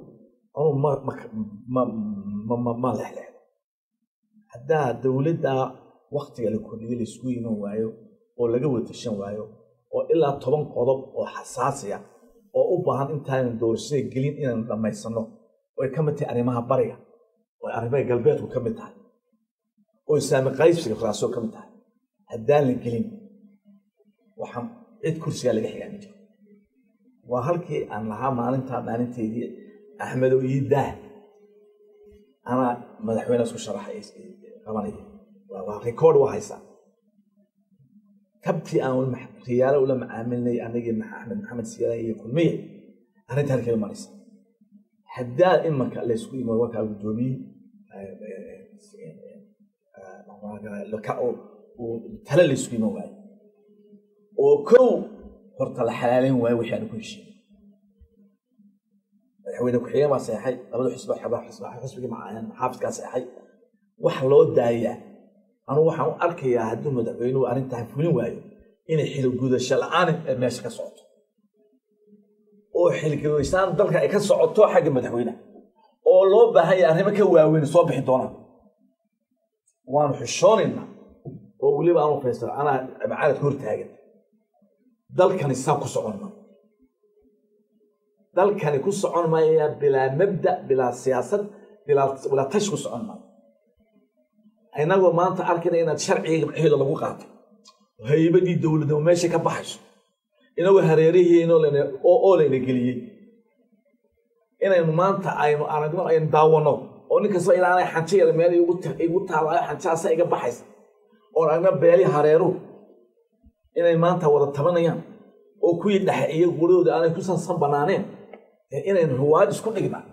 ma leh haddaa dawladda waqtiga la kordhiyay la isku iman waayo oo laga watashan waayo oo ilaa 10 qodob oo xasaasi ah oo u baahan intaan doorashada gelin inaan dhamaysano oo ka mid tahay arrimaha bariga oo arrimaha galbeedku ka mid tahay oo saami qaybsiga khalaasoo ka mid tahay haddaan la gelin waxaan cid kursiga laga xigaa jiro waa halkii aan lahaa maalinteedii أحمد ويده أنا مدحونا سو شرح قبلي وريكورد وهايسا كبتي أنا ريالة ولا معاملني أنا مع أحمد محمد سيارة يقول مية أنا تهلك المارس حدا إما كلا يسوي ما وكا وجوبي لكأو وتهلا يسوي ما واي وكو فرط الحلالين وحيان كل شيء مدحوينه ku-xigeen waa saxay labada xisbiga macaan xaafidka saxay wax loo daayay anu waxaan u arkayaa haddii madaxweynuhu arrintan fulin waayo inay xil gudasho la'aan meesha ka socoto oo xil gudashaan dalka ay ka socoto xagga madaxweynaha oo loo baahan yahay arrimo ka waaweyn soo bixi doonaan waan xushoonina oo waliba aanu feestar ana abcaad hor taagan dalkan isaab ku soconaa dalkani ku socon maaya bilaa mabda bilaa siyaasad bilaa tash ku socon maayo aynagoo maanta arkayna inaad sharciga maxeedo lagu qaato haybadii dawladda meesha ka baxayso inagoo hareerihii oo layna geliyey inaynu maanta aynu aragno aynu daawano oo ninkasta ilaanay xanjiyada meel igu taalayo xanjaasa iga baxaysa oo aragna beeli hareeru inay maanta wada tabanayaan oo kuwii dhexe iyo gurigooda aanay ku sansan banaaneen inaynu riwaayad isku dhignaa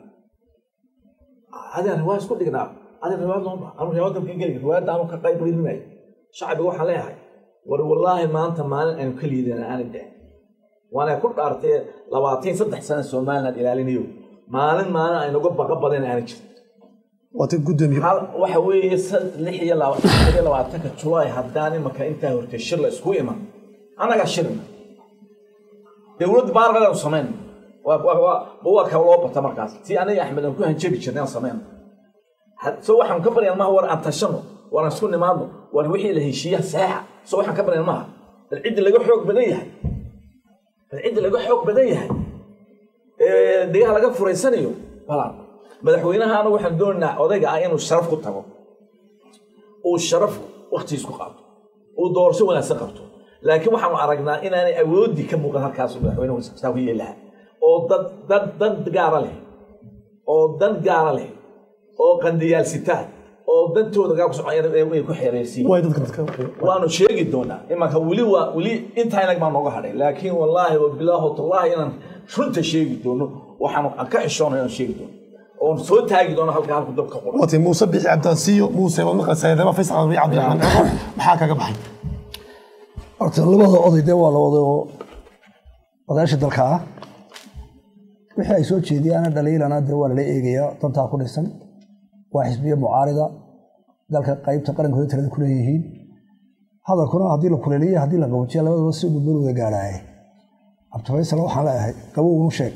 adaan riwaayad isku dhignaa adaan riwaayad loo baa anu riwaayadda ka geli riwaayadda aanu ka qayb gelinay shacbiga waxaan leeyahay war wallaahi maanta maalin aynu ka liidana aanay dhicin waana ku dhaartay 23 sano Soomaaliland ilaalinayo maalin aynuga baqa badan aanay jirin wata gudoomiye waxa weeye 26 July haddaan imaka intaa hortay shir la isku iman anaga shirin dawlad baarqada sameyn waa ka loo bata markaas si aniga Axmed aan ku hanjabi jirnay sameyn soo waxaan ka baryan ma war aan tashano war isku nimaadno war wixii la heshiiya saaxa soo waxaan ka baryan ma العيد اللي جو حوق بديه العيد اللي جو حوق بديه ديها لقى فريسانيو فلا مدحوينها أنا وحنا دوننا أوديك عين والشرف كتبه والشرف وقت يسكو قاطه ودور سوى ناس قاطه لكن وحنا عرقنا إن أنا أودي كم مقهر كاسو مدحوينه وساوي لها أو دن جار له أو دن جار له أو قنديال ستات أو دن تو دقاق سعير ويكون حريسي وأنا شيء جدونا إما كولي أنت هناك ما نقول هذا لكن والله وبالله والله إن شنت شيء جدونه وحنا كحشون إن شيء جدونه ونصوت هاي جدونه هالك هالك دب كقول وتي موسى بيح عبد السيو موسى ومقل سيدنا ما فيس عبد الرحمن محاكا قبحي أرتي لبض أضي دوا لوضو وذاش الدلكاء wixii ay soo jeediyaan dhaliilana dawal la eegaya tantaa ku dhisan waa xisbiye mucaarida dalka qaybta qarankooda tirada ku leeyihiin hadalkuna hadii la kuleeliyo hadii la qaboojiyo labadaba si uu bulshada gaaraaye abtafaysal waxaan leeyahay qabow uu sheeg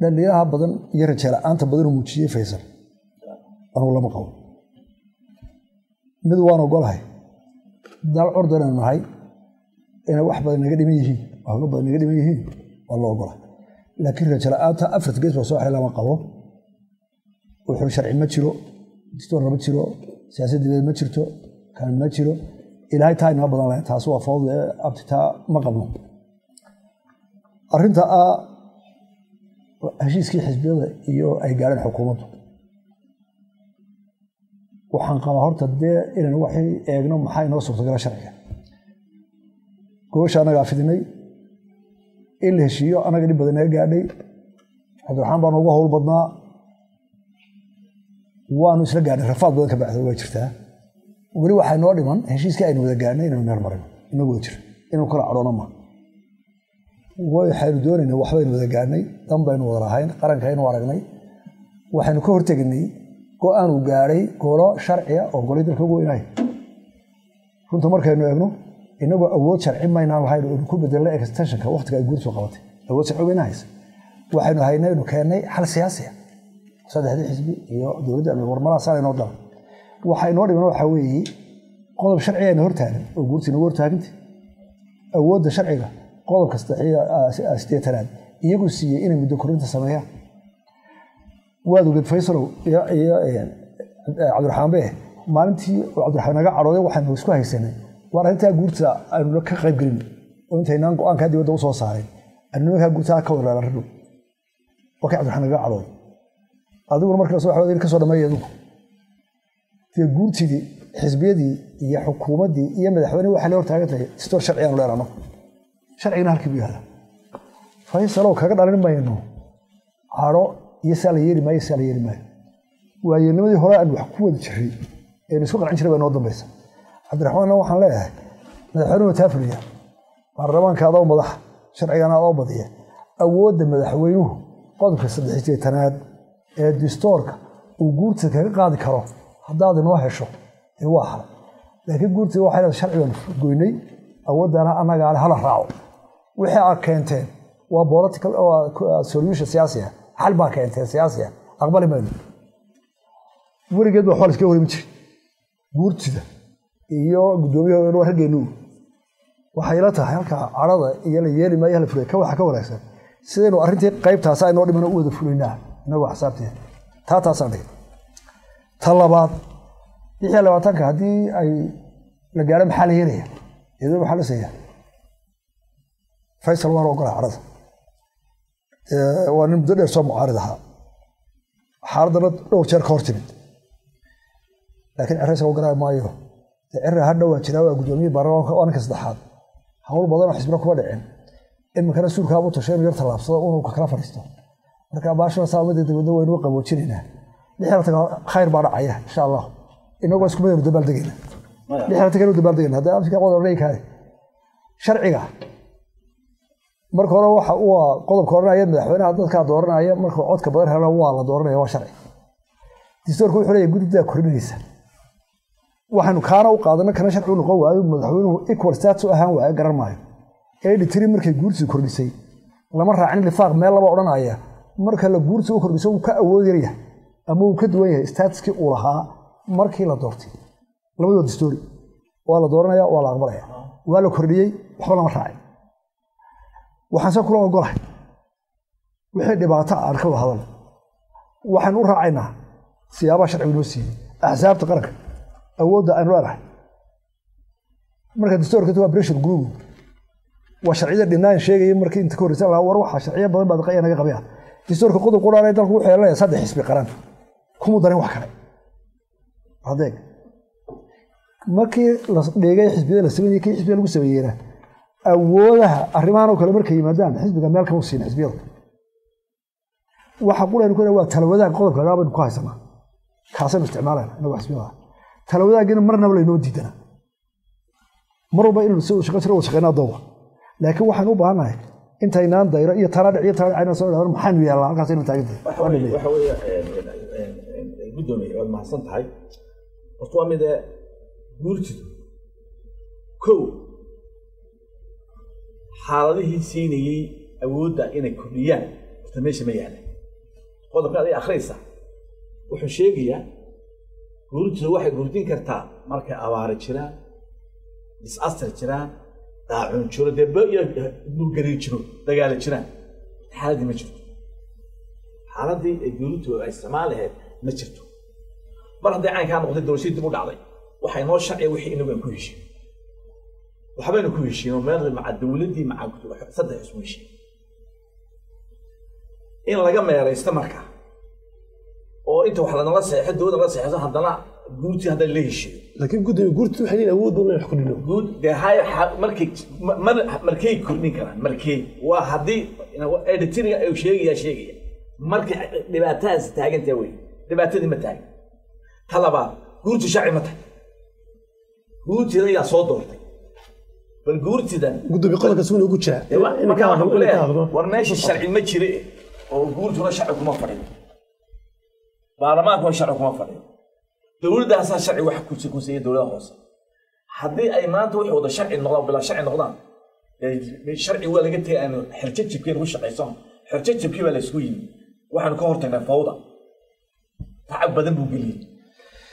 dhaliilaha badan iyo rajada aanta badan uu muujiyay Faysal anuu lama qabo mid waan ogolahay dal ordan nahay in wax badan naga dhiman yihiin wax badan naga dhiman yihiin والله أقوله لكن رجال آتا أفرد جيس وصاحي لما قبوا وحر شرعي ما تشيلو دستور ما تشيلو سياسة دولة ما تشيلو كان ما تشيلو إلى هاي تاين ما بدنا له تاسوا فوضى أبتتا ما قبلوا أرنتا هشيس كي حزبيه إيو أي قارن حكومته وحنقا هرتا دي إلى نوحي إيقنو محاي نوصف تقرأ شرعية قوش أنا قافدني إلا هشيو أنا قريب بدنا قاعدي عبد الرحمن بن أبوه البضنا وأنا سلا قاعد رفض بدك بعد وجرتها وقريب واحد نوري من هشيس كأنه بدك قاعدين إنه نرمرين إنه وجر إنه كل عرونا ما ويحاول دون إنه واحد بدك قاعدين ضم بين وراهين قرن كاين ورقني واحد كور تجني كأن وقاري كورا شرعية أو قريب الكوبو إناي كنت مركز إنه يبنو إنه أول شرعي ما ينال هاي الكوب بدل لا إكستنشن كوقت كأي جورس وقوتي أول شرعي بينايس واحد هاينا إنه كأنه حل سياسي صدق هذه حزبي يو دولة الورمرة صار ينوضل واحد نوري منو حوي قلب شرعي إنه هرتان وجورس إنه هرتان أول ده شرعي قلب كاستحية استيتران يجوا سي إنه بدكورين تسميها وهذا قد فيصلوا يا عبد الرحمن به ما أنتي عبد الرحمن قاعد عروضه واحد مسكوه السنة وأنت قلت أنه لك قريب قريب وأنت هنا أنك هذه ودو صارين أنه قلت كور على الرجل وكعبد الرحمن قاعد عروض هذا هو المركز الصحيح هذا الكسر ما يدوك في قلت دي حزبية دي هي حكومة دي هي مدحوني وحلو ارتاقت لي ستور شرعيا ولا رنا شرعينا هالكبير هذا فيصلوا كذا على ما ينو عرو يسأل يري ما يسأل يري ما وينودي هراء الحكومة الشرعية يعني سوق العنشرة بنوضم بس عبد الرحمن وحنا لا مدحونه تافريا الرمان كذا ومضح شرعينا أو بضية أود مدحوينه قد في الصديقية تناد الدستورك وجورت كان قاعد كراه هذا نوع شو الواحد لكن قلت واحد شرعي قويني أود أنا قال هلا راعو وحي كانتين وبوليتيكال أو سوليوشن سياسية حل ما كانتين سياسية أقبل منه ورجد وحول سكوري متشي قلت ده iyo gudoomiyaha inuu hargeenu waxay la tahay halka carada iyo la yeeli ma yahay furay ka waxa ka wanaagsan sideen arintii qaybtaas ay noo dhiman u wada fulinaa inagu xisaabteen taasaan talabaad 20 hadii ay la gaaro maxal yeelaya iyadoo waxa la sayaa Faysal war ogol carada waa nin muddo soo mucaaradaha xaaladana dhowr jeer ka hortimid laakiin arrinta oo garaa maayo عرّا هذا وجهنا وجودني برا وأنا كصدحات هقول بدنا حسبنا كبار عين إن مكان السوق كابو تشين يرتل لابسه ونوكلا فريستو مركب باشا صامد يتبدو وين وقع وتشينه لحالة خير بارع عيه إن شاء الله إنه بس كمان يدبل دقيقة لحالة كانوا يدبل دقيقة هذا أمسك أقول الريك هاي شرعي مركب روح هو قلب كورنا يد حوالي هذا كدورنا أيام مركب عود كبار هلا هو على دورنا هو شرعي تستور كل حلي يقول ده كورنيسة waxaanu kaana u qaadana kana sharci u noqon waayo madaxweynuhu equal status ahaan waa garan maayo ee dhitiri markay guursi kordhisay lama raacin lifaaq meel laba oranaya marka la guursi u kordhiso uu ka awood yahay ama uu ka duwan yahay statuskii uu lahaa markii la doortay labadooda story waa la dooranaya waa la aqbalaya waa la kordhiyey waxba lama raacin waxaan se kula ogolahay wixii dhibaato aan ka wada hadalno waxaan u raacaynaa siyaabaha sharciga noo siiyey axsaabta qaranka awoodda aynu leenahay marka dastuurka waa pressure group waa sharciyada dhinaan sheegaya markii inta ka horreysa lahaa war waxaa sharciyo badan baa daqaya naga qabaya dastuurka qodob quraanay dalku wuxuu leeyahay 3 xisbi qaran kuma darin wax kale adeeg markii la dhigay xisbiyada la sameeyay kii xisbiga lagu sameeyay awoodaha arrimahan oo kale markay yimaadaan xisbiga meel ka hooseen xisbiyada waxa qulayn ku waa talawadaha qodobka gaabad ku haysanaa kaasoo isticmaalayna inagu xisbiyada talawadaagina marnaba la inoo diidana marba inuu soo shaqeynaa doowa laakiin waxaan u baahanahay intaynaan dayro iyo taraadhic iyo taraadhic ayna soo dhawaar maxaan yeelaa halkaas inuu taagantay waxa weeye gudoomiye waad mahadsan tahay horta waa mid guurtidu kow xaaladihii siinayey awoodda inay kordhiyaan horta meesha ma yaala qodobka aday akhriysa wuxuu sheegayaa guurtidu waxay guurdin kartaa markay abaari jiraan disastar jiraan daacun jiro deba iyo dhulgariir jiro dagaala jiraan xaaladii ma jirto xaaladii ay guurtu ay isticmaal lahayd ma jirto mar hadday caynkaa noqotay doorashadii dib u dhacday waxay noo sharciya wixii inagu aan ku heshiin waxbaynu ku heshiino meel maca dowladdii maca saddex isku heshiin in laga meeraysto markaa oo inta wax lanala saxeexo dowladda la saxeexo haddana guurtii haddana la heshiiyo laakiin gudoomiye guurtii waxay leeyihiin awood badan wax ku dhino guud dee markay kordhin karaan markay waa haddii editinga ay sheegaya markay dhibaatadaas taagantaa wey dhibaatadii ma taagan ta labaad guurti sharci ma tahay guurtida ayaa soo doortay bal guurtidan gudoomiye qodobka suuna ugu jira war meesha sharci ma jire oo guurtuna sharci kuma fadhiyo baarlamaankuna sharci kuma fadhiyo dowladdaasaa sharci wax ku kuseeyay dowladda hoose haddii ay maanta wixii wada sharci noqdaan bilaa sharci noqdaan sharci waa laga tegay aanu xirjajibkeen ugu shaqaysano xirjajibkii baa la isku yimi waxaanu ka hortagnaa fawda tacab badan buu geliyey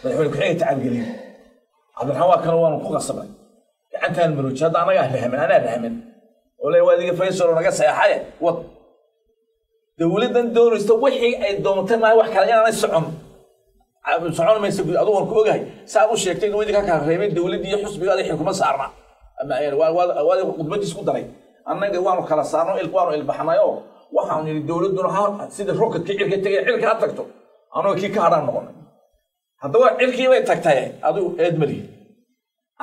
madaxweyne ku-xigay tacab geliyey cabdiraxmaan waa kana waanu ku qasabnay gacantaan marooji hadda annagaa anaa rahmin oo le waadiga faysal oo naga saxaye wad dowladdan doonaysta wixii ay doontay maa wax kale inaanay socon maysa aduu waan ku ogahay saa u sheegtay inuu idinka kala reebay dowladdii iyo xusbiga aday xilkuma saarna waa khudbadiis ku daray annaga waanu kala saarno waanu ilbaxnay oo waxaanu yidhi dowladduna sida rockadkii cirka tegay cirka ha tagto anoo kii ka hadhaan noqonay haddaba cirkii bay tagtay adigu eed malihi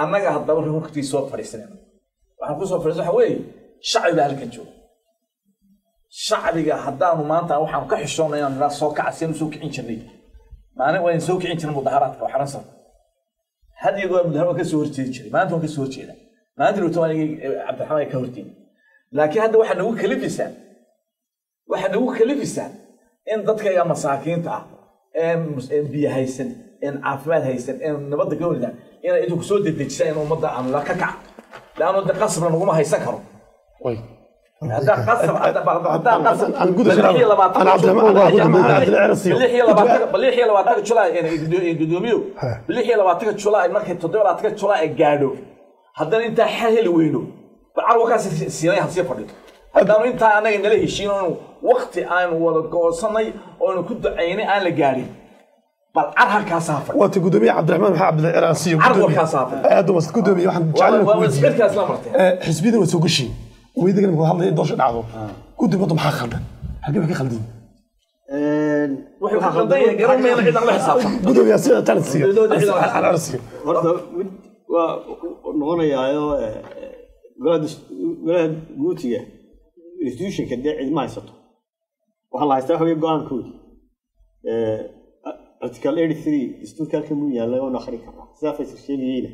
annaga haddaba rockadkii soo fadhiisanayna waxaan ku soo fadhiisan waxa weeye shacbi baa halkan jooga shacbiga haddaanu maanta waxaan ka xishoonnay inaan nidhaa soo kaca sianu soo kicin jirnay maalin waan soo kicin jirnay mudaharaadka waxaran san had iyo goor mudaharaad waan ka soo horjeedi jiray maanta waan ka soo horjeeda maanta dhowto waan cabdiraxmaan ay ka horjeedi laakiin hadda waxaa nagu kalifisaan in dadkayga masaakiinta ah een biyo haysan een caafimaad haysan een nabadda ka horida inay idinku soo dedejisaan in ummadda aan la ka kaca laannu de qasabna naguma haysan karo julaay markay 7 julaay gaadho haddana intaa heli weyno carwakaas siinay hansi fadhiyo haddaanu intaa anaga nala heshiin oo waqti aan wada go'sanay oo ku ducaynay aan la gaarin bal halkaas ha fadhiyo waati gudoomiye cabdiraxmaan maxaa cabdilciraasiyo halkaas ha fadhiyo aad u gudoomiye waxaan jecelahay xisbiyada way soo gashay ويدك لما هذا يدوش دعوه كنت بطل محا خلدان هجيبك خلدين وحي خلدين قرن ما يلعب على حساب بدو يا سيده تنسي على راسي noqonayaa walaad guutiga institutionka cid ma haysato waxa la haystaa xogay go'aankooda article 83 dastuurka ka muu yaala oo akhri kara sida faysal sheegayna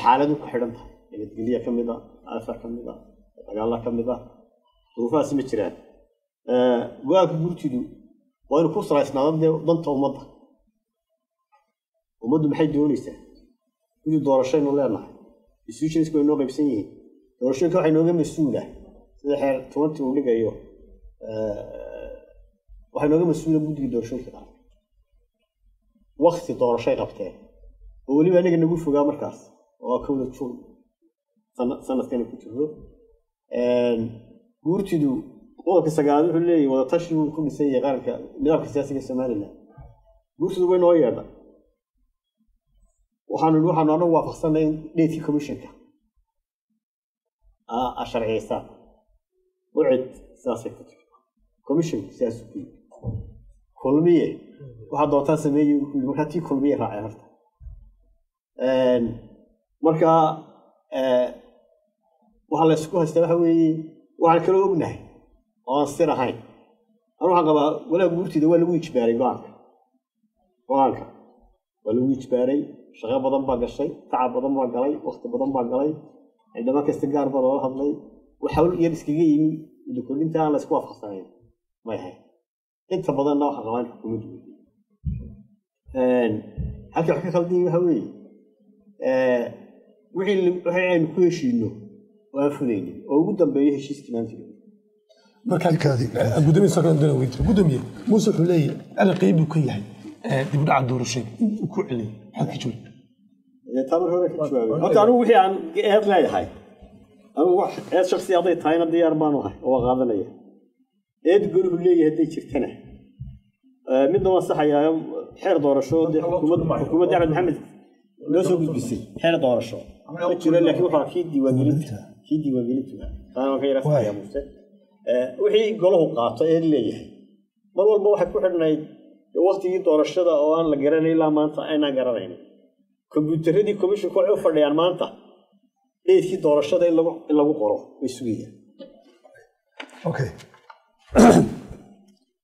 xaaladu ku xidhan tahay nabadgelyo ka mid ah afar ka mid ah dagaal ka mid ah duufaas ma jiraan go'aanka guurtidu waa inuu ku salaysnaado danta ummaddu maxay doonaysaa inuu doorashaynu leenahay institutions ku inoo qaybsan yihiin doorashooyinka waxay nooga mas'uul ah sida xeer 20 uu dhigayo waxay nooga mas'uul guddiga doorashooyinka waqti doorashay qabteen ولي أنا نقول فوق مركز وكون تشون سنة كان كتير قرتدو قولك سجاد حلي ولا تشرو كل شيء غيرك نظام السياسي السمالي قرتدو وين ويانا وحنروح أنا وافقنا ليتي كوميشنك الشرعية سا وعد سياسي كتير كوميشن سياسي كلمية واحد دوتان سميه مركاتي كلمية راعي هرتا مركا waxaa la isku haystaa waxa weeye waxaan kala ognahay oo aan sir ahayn anu waxaan qabaa walaa guurtida waa lagu ijbaaray go'aanka waa lagu ijbaaray shaqo badan baa gashay tacab badan baa galay waqti badan baa galay ciidamo kasta gaar baa loola hadlay waxa uu yar iskaga yimi dukuminta aan la isku waafaqsanayn ma yahay inta badanna waxa qabaan xukuumaddu halka wax ka khaldan waxa weeye wixii aynu ku heshiino وافدين او قدام بيه هشيس كلانتي marka gudoomiye sakan dana weynta gudoomiye muuse xulay ana qeyb ku yahay dib u dhac doorashada ku cilay halka joog tabar hore ka jawaabay horta anigu wixii aan eed leeyahay anigu wax eed shakhsiyadeed tahayna diyaar baan u ahay oo qaadanaya eed gurigu leeyahay haday jirtana midna waa saxayaa xeer doorasho xukuumadda Axmed Maxamed loo soo gudbisay xeer doorasho jira laakiin waxa kii diiwaangelinta أنا غير أفهم يا موسى وحي قاله قاطع اللي مر والله واحد كحرنا وقت يدور الشدة أو أنا لجراني لا ما أنت أنا جراني كمبيوتر دي كمش كوع يفرد يعني ما أنت إيه في دور الشدة إلا بقرة بسوية أوكي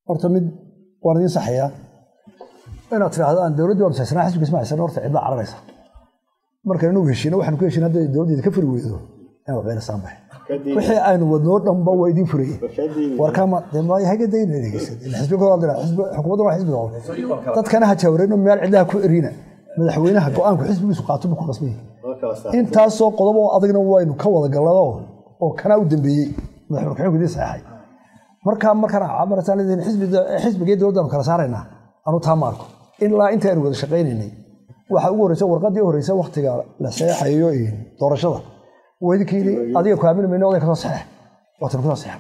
أرتمد واردين صحية أنا ترى هذا أن دولة دول سنة حسب اسمها سنة أرتع عبارة عربية مركز نوجشين وإحنا كويشين هذا الدولة كفر ويدو أنا غير سامح وحي أنا ودنور نم بويدين فري وركما دم هاي حاجة دين الحزب كله حزب حكومة ولا حزب غيره تذكرنا هتشاورين ومال عندها كورينا مدحوينها قوان كحزب بيسقاطوا بكل رسمي أنت سوق قلبه أضينا وين وكوّل قلده أو كانوا ودم بي مدحوك حلو كذي صحيح مركا عبارة عن حزب جيد دولة مكان صارنا أنا تاماركم إلا أنت أنا وذا شقيني وحقول رسول ورقدي ورسول وقت قال لا سياح يوين دور الشضة وهذا كيلي أديه كامل من أولئك صحيح وتركنا صحيح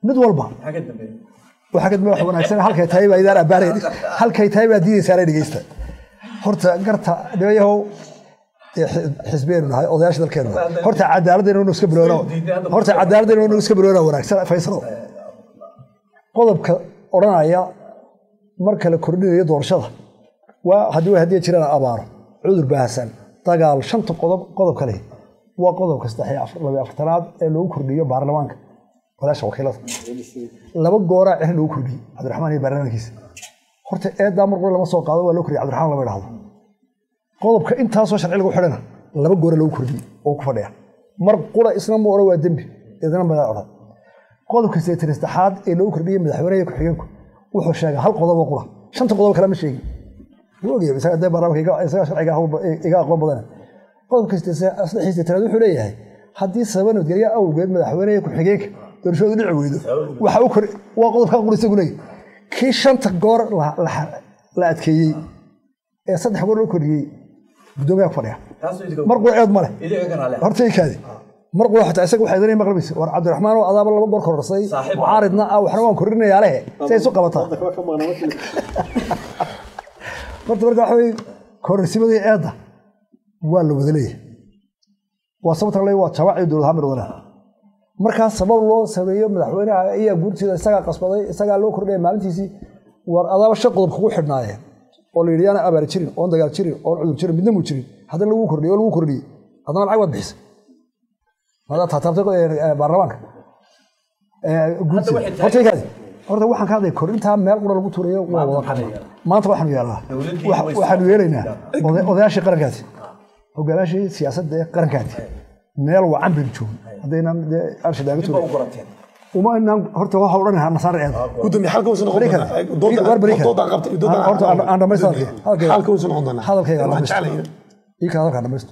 ندور البعض وحكت ما حنا نحسن هل كيتايب إذا أبارد هل كيتايب دين ساري دقيسته هرت قرت دبيه حزبين هاي أضياش الكلمة هرت عدالة إنه نسكب لونه هرت عدالة إنه نسكب لونه وراك فيصلوا قلب أورانا يا مركل الكردي يدور شظى وهدوه هدية شراء أبار عذر باسن طقال شنط قلب كله وقلب كستحيا الله يفترض إنه كردي بارلمانك ولا شو خلاص لما جورا إحنا كردي عبد الرحمن يبرنا كيس هرت دامر ولا ما سوق هذا ولا كردي عبد الرحمن ولا هذا قلب كأنت هاسو شرعي لو حرنا لما جورا لو كردي أو كفريا مر قرى إسلام وروا دمبي إذا أنا ما أعرف قلب كستير استحاد إنه كردي من حوالي كحيانكم وحشاجة هل قلب وقرا شنط قلب كلام الشيء وجي بس هذا برا إذا شرعي هو إيجا قلب بدنا قلب كستير أصل حيث تردو حليه حدي سبنا وتجري أو جد من حوالي كحيانك درشوا ذي العويد وحوكر وقلب كان قريس يقولي كي شنط جار لا أتكي صدق حوالي كردي بدون يكفرها مرقوا عيد ماله هرتي كذي مرقوا حتى أسق وحيدني مغربيس وعبد الرحمن وأضاب الله بقر كرسي وعارضنا أو حرمان كرني عليه سيسوق بطل مرت برجع حوي كرسي بدي عيده ولا بدليه وصبت الله وتوعي دول همر ولا مركز سبب الله سبيه مدحوينه أي قلت إسقى قصبي إسقى لو كرني مالنتيسي وأضاب الشق ضبخو حرناه وليدي أنا أبغى أشتري أون دجال أشتري أون عود أشتري بدنا مشتري هذا اللي هو كردي ولا هو كردي هذا العوض بحس هذا تعتبر برلمانك قلت هرتي كذي هرتي واحد كذي كردي مال قرر البطولية ما أنت واحد يلا واحد يلينا وذا شيء قرن كذي وقال شيء سياسة ده قرن كذي مال وعم بنشوف هذينا أرشد أقول وما إن هرتوا هورنا النصارى هذا قدومي حلقة وسنة بريكة ضد قبت هرتوا أنا ما يصير حلقة وسنة عندنا هذا الكلام أنا مست إيه كذا كذا مست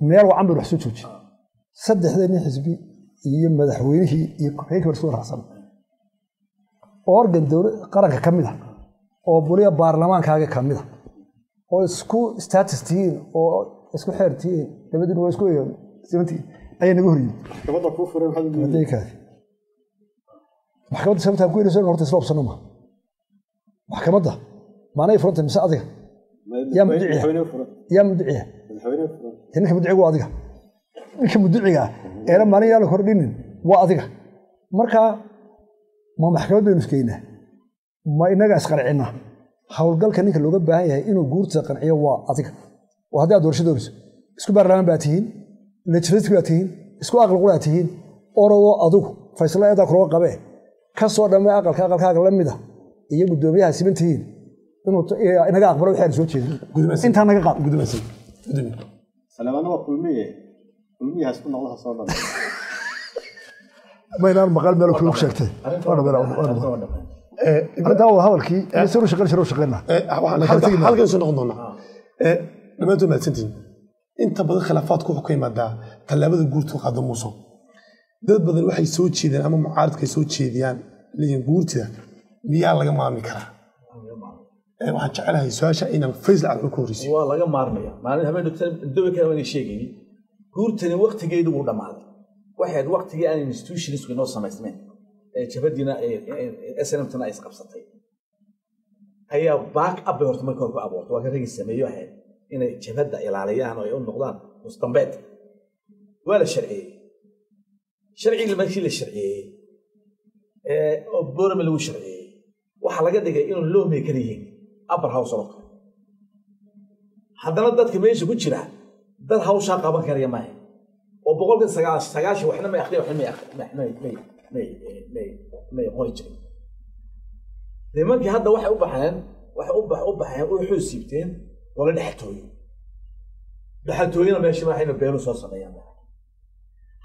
ميل وعم بروح سوتش سد حذيني حزبي يم مدحوينه هيك برسول حسن أورجن دور قرن كمية أو بولي بارلمان كاجي كمية oo isku status tihiin oo isku xeer tihiin labadina waa isku eegan simantii ayaa naga horiyey maxkamadda kuu furay maxaad u diiday maxkamadda sababta ku yirahdo horta isla opsano ma maxkamadda maanay furanta mise adiga yaa mudiciya ninka mudiciga waa adiga ninka mudiciga eela maalin yaa la kordhinin waa adiga marka ma maxkamad baynu iskeynaa ma inaga isqarcina hawlgalka ninka looga baahan yahay inuu guurta qanciyo waa adiga oo haddii aad doorashadooyso isku baarlamaan baa tihiin legislative baa tihiin isku aqal qulaa tihiin orodoo adigu faysla eedaa kulaga qabee ka soo dhammay aqalkaaga la mida iyo guddoomiyaha siman tihiin inuu inaga aqbalo waxaan soo jeedin intaa naga qaad salaamaana waa kulmiyahaas ku noqdaha soo dhan maynaan maqal meel ku sheegtay arrintaa wada hadalkii soo shaqeynaa halkan soo noqon doonaa dhammaantood mahadsantihiin inta badan khilaafaadku wuxuu ka yimaadaa tallaabada guurtu qaado muuso dad badan waxay soo jeedaan ama mucaaradka ay soo jeediyaan leeyihiin guurtida miyaa laga maarmi karaa waxaan jecelahay su-aasha inaan faysal cad ku horeysiyo waa laga maarmaya maalin habeen dobi kale waan sheegayay guurtani waqtigeedu wuu dhamaaday waxaad waqtigii aan institutionsku inoo samaysmeen jabadiina SNM-tana ay isqabsatay ayaa back up horta marka hore ku abuurtay waa ka ragi sameeyo ahayd inay jabada ilaaliyaan oo ay u noqdaan mustambeed waa la sharciyey sharciga markii la sharciyey oo boorama lagu sharciyey waxaa laga dhigay inuu loo meekan yihiin upper house oo kale haddana dadka meesha ku jira dad hawshaa qaban karaya maaha oo 999 waxna may akhriya waxna may qori jirin nimankii hadda waxay u baxeen u xusiibteen wala dhaxaltooyina meesha waxayna beelo soo sameeyaan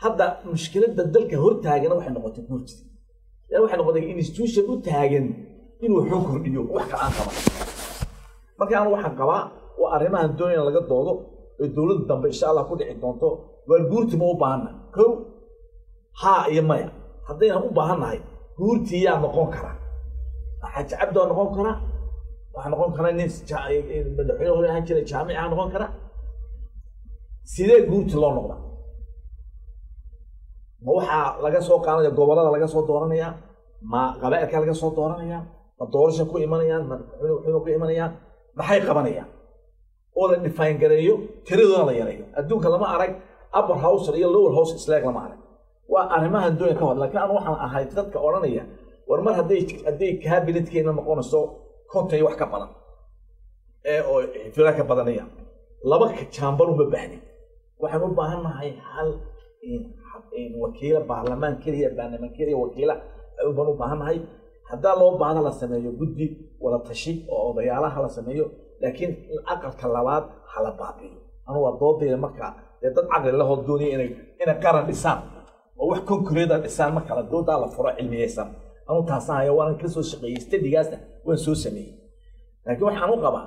hadda mushkiladda dalka hortaagana waxay noqotay guurtida waxay noqotay institution u taagan inuu xog kordhiyo wax ka aan qaban marka aan waxaan qabaa waa arrimahan doonaya laga doodo ee dawladda dambe insha Allah ku dhici doonto waa guurti ma u baahna kow ha iyo maya haddayna u baahanahay guurti yaa noqon kara xaj cabdo noqon kara waxa noqon kara nin madaxweyne hore ahaan jiray jaamica noqon kara sidee guurti loo noqdaa ma waxaa laga soo qaadanaya gobolada laga soo dooranaya ma qabaa'ilka laga soo dooranaya ma doorasho ku imanayaan ma wuxuu ku imanayaan maxay qabanayaan oo la define gareeyo tiradooda la yareeyo adduunka lama arag upper house iyo lower house isleeg lama arag waa arrimahan doonaya ka wada laakiin aan waxaan ahay dadka oranaya war mar hadday cabinet-keena noqonayso konton wax ka badan oo fira ka badanaya laba chamber uma baahnin waxaan u baahanahay hal wakiila baarlamaan keliya wakiila baan u baahanahay haddaa loo baahda la sameeyo guddi wada tashi oo odayaalaha la sameeyo laakiin aqalka labaad hala baabiyo anu waa doodayda markaa dee dad caqli lahoo doonaya inay qaran dhisaan oo wax concrete dhisaan marka la doodaa la furo cilmiyeysan anu taasaan haya waanan ka soo shaqeeyey stadigaasna waan soo sameeyey laakiin waxaan u qabaa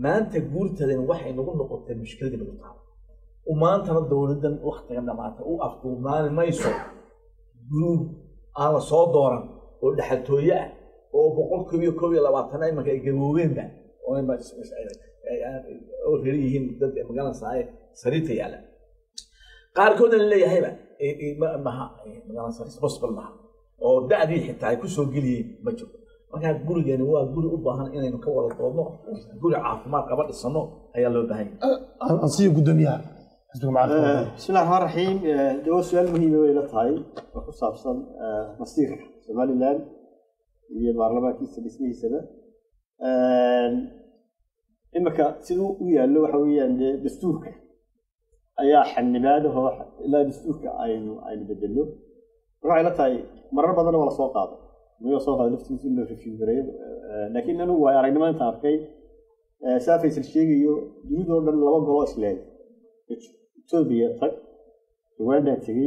maanta guurtadan waxay nagu noqotay mushkiladii nagu taabo وmaantana dawladan waqtiga dhamaata u afduumaan mayso group aan la soo dooran oo dhaxaltooye ah oo 121 imanka ay gaboobeenba oo reeriyihiin dad magaalada saaye sariirta yaala qaarkood la leeyahayba magaalada sariir possible ma oo da'dii xitaa ay ku soo geliyeen ma jiro marka gurigeena waa guri u baahan inaynu ka wada doodno guri caafimaad qaba dhisano ayaa loo baahan yahay aan sii gudoomiyaha بسم الله الرحمن الرحيم ده سؤال مهم ولا تاي وخصوصا مصير سومالي لاند هي برلمان كيس بسميه سنه إما كسيدو ويالو waxa weeyaan dastuurka ayaa xanibaadaha ilaa dastuurka aynu bedelo waxay la tahay marar badan wala soo qaado miyo soo qaado laftiisa in la review gareeyo laakiin anu waa aragnimo inta arkay saafaysil sheegayo dunidoo dhan laba golo isleey Ethiopia tag Rwanda tagi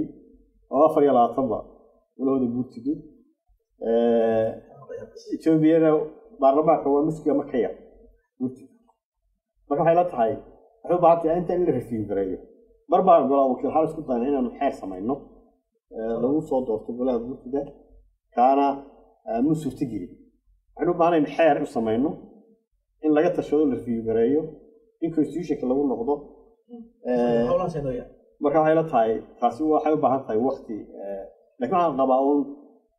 oo 24 ba walooda guurtidu Ethiopia baarlamaanka waa miskiga ma ka yar guurtidu marka waxay la tahay wuxuu baahatay inta in la review gareeyo marba golaha wakiil xal isku dayna inaan xeer sameeyno lagu soo doorto golaha guurtida kaana musuurti giri waxaan u baahanahay xeer u sameeyno in laga tashado la review gareeyo in constitutionka lagu noqdo marka waxay la tahay taasi waxay u baahan tahay waqti laakiin waxaan qabaa uun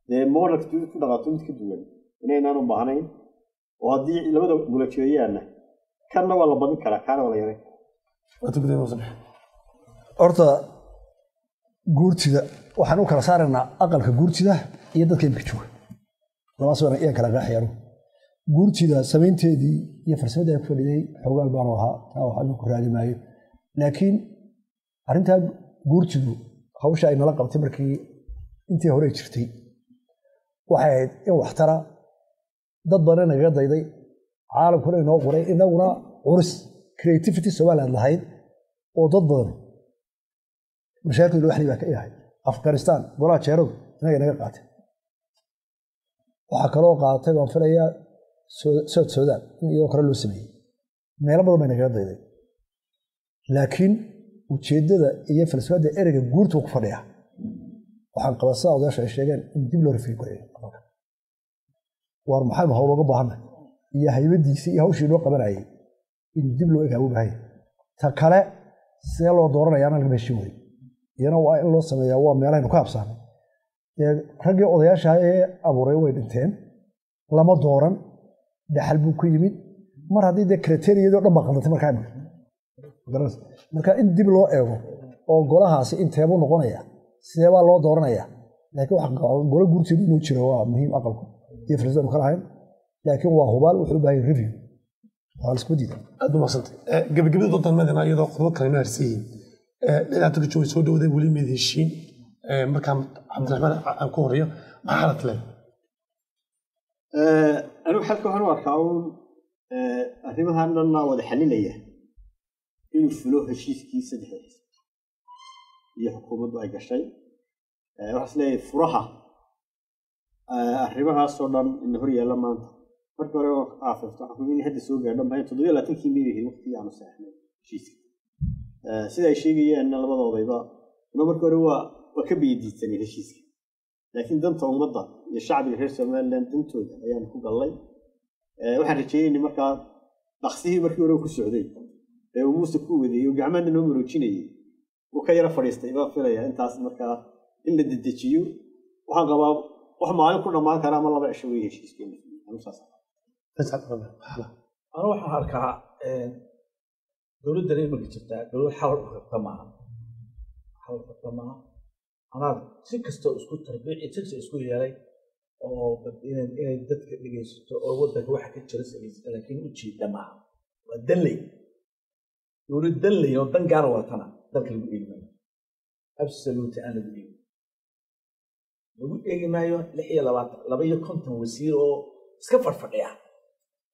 dee modelka dawladda ku dhaqaato mid ka duwan inaynaan u baahnayn oo haddii labada gulajeeyaanna kanna waa la badin karaa kaana waa la yareyn horta guurtida waxaan u kala saaraynaa aqalka guurtida iyo dadka imika jooga labadaas waan iyan kala qaaxiyaan guurtida samaynteedii iyo farsamadii ay ku fadhiday xoogaal baanu ahaa taa waxaa lagu raadi maayo laakiin arrintaa guurtidu hawsha ay nala qabtay markii intii hore jirtay waxay ahayd in waxtara dad badan nagaga dayday caalamkuna inoo qoray inaguna curis creativity Somaliland lahayd oo dad badan mashaakil waxli baa ka yahay Afghanistan golaha jeeradu inaga naga qaatay waxa kale oo qaatay waan filayaa Suudaan iyo kale loo sameeyay meelo badan bay naga dayday laakiin ujeedada iyo falsafada ereyga guurtu ku fadhiya waxaan qabasaa odaasha ay sheegeen in dib loo rifiyo gareeyo war maxay hawl uga baahanay iyo haybadiisa iyo hawshii loo qabanayay in dib loo eegaawo baahay ta kale see loo dooranayaa anaga meeshii way iyana waa in loo sameeyaa waa meelaha ku habsaan raggii odayaasha ee abuuray way dhinteen lama dooran dhaxal buu ku yimid mar haddii de kriteeriyada dhan baqadatay marka in dib loo eego oo golahaasi inteebu noqonaya sidee baa loo dooranaya laakiin waxa gola guurtidu inuu jiro waa muhiim aqalku iyo farsamada kala hayn laakiin waa hubaal wuxuu u baahan yahay review waa la isku diiday aad u maasantay gabagabada doontan madana iyadoo qodob kale ma harsiin dhinaca ka joogay soo dhawday wali mid heshiin marka Cabdiraxmaan aan ku horiyo maxaa la talay anigu xalka waxaan u arkaa arrimahan dhan wada xalinaya inuu fulo heshiiskii saddexda iyo xukuumaddu ay gashay waxaa isleeyahay furaha arrimahaasoo dhan ina hor yaalla maanta markii hore aafirto waxaan in hadda soo gaadho maayo 27 meeyahay waqtigii aanu saxnay heshiiska sida ay sheegayeen labadoodayba markii hore waa ka biyadiisanay heshiiska laakiin danta ummadda iyo shacbiga reer Somaliland dantooda ayaan ku galnay waxaan rajeeyay markaa dhaqsihii markii hore ku socday ee uu muuse ku waday gacmaha noo maroojinayay oo ka yara fadhiistay baa filaya intaas markaa in la dedejiyo waxaan qabaa wax maalin ku dhamaan kara ama laba cisho weeye heshiiskeena أنا واحد هركع دولة دريم اللي جبتها دولة حاول كمان حاول كمان أنا سكستو اسكت تربيع سكست اسكت يالي أو إن دتك بيجيس أو ودك واحد كتشرس لكن وشي دمع ودلي يقول الدلي يودن جارو تنا ذاك اللي بيجي أبسلوت أنا بيجي يقول إيه ما يو لحية لبا يكون توسيرو سكفر فقيا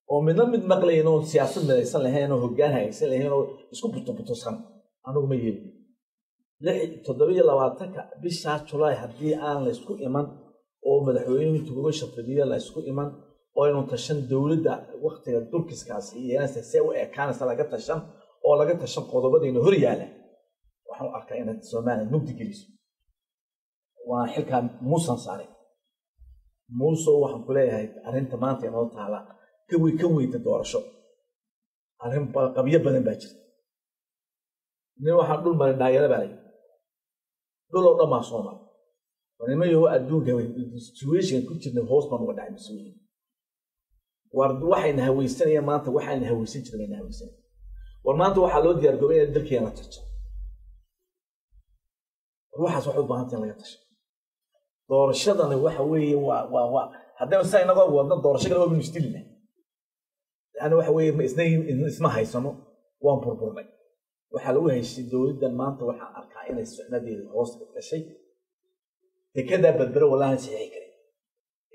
ومن مد مقلينو سياسة مدرسة لهنا وهجان هيسل لهنا اسكو بتوصل أنا وميل لحي تدريج لواتك بيشات شلاي هدي أنا لسكو إيمان أو مدحوين تقولش الطبيعة لسكو إيمان أو إنه تشن دولة وقت الدركس كاسية أنا سوى كان سلاجت تشن أو لاجت تشن قضبة إنه هريالة وحنا أركينا السومان نبدي جلس وحكى موسى صاري موسى وحنا كلها أنت ما أنت نوت على كوي تدورشوا أرهم قبيلة بدن باجر نيو واحد دول ما دايرة بالي دول أوضاع ما صوما ونما يهو أدو جوي situation كنت نهوس ما نقدر نسويه ورد واحد نهوي سنة ما أنت واحد نهوي سنة كذا نهوي سنة ورما أنت واحد لود يرجعين يدك يا نتش واحد صحوا بانت يلا يتش دورشة ده واحد وي هذا مساي نقول وضد دورشة كده بنشتريه أنا وحوي إثنين اسمها يسمو وان بربرمي وحلوها الدولة ده ما أنت وح أركعين السنة دي الوسط الشيء كده بدبر ولا نسيح كريم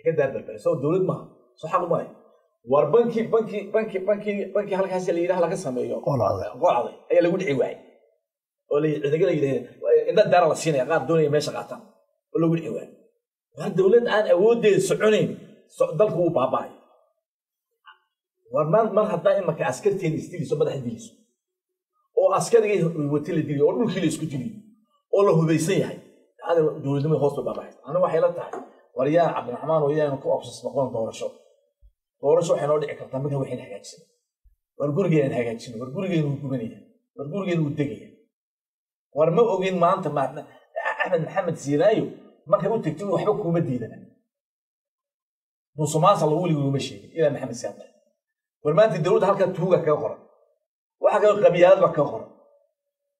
كده بدبر سو الدولة ما صح ما بنكي هلا كاس اللي يراه هلا كسميه قاعد أي اللي يقول عواي ولا إذا قال يده إن الدار على السنة قاعد الدنيا ماشي قاعدة ولا يقول عواي وهالدولة أنا أود السعونين ضل هو باباي ورمان ما حتى إما كعسكرتين يستيلي سو بدأ يديلسو أو عسكري يوتيل يديلي أو نقول يسكت يديلي أو له بيسيه هذا دولة ما يخص بابا أنا واحد لا تعرف وريا عبد الرحمن ويا نكو أبسط مقام دورشوا حنودي أكتر منه وحين حاجات war gurigeena hagaajino war gurigeena uu gubanaya war gurigeena uu degaya war ma ogin maanta Axmed Maxamed Siiraayo markay u tagtay waxba kuma diidana musumaasa lagu weligu ma sheegin ilaa Maxamed Siiraayo war maanta dawladda halka tuuga ka qoran waxa ka qabyaalad ba ka qoran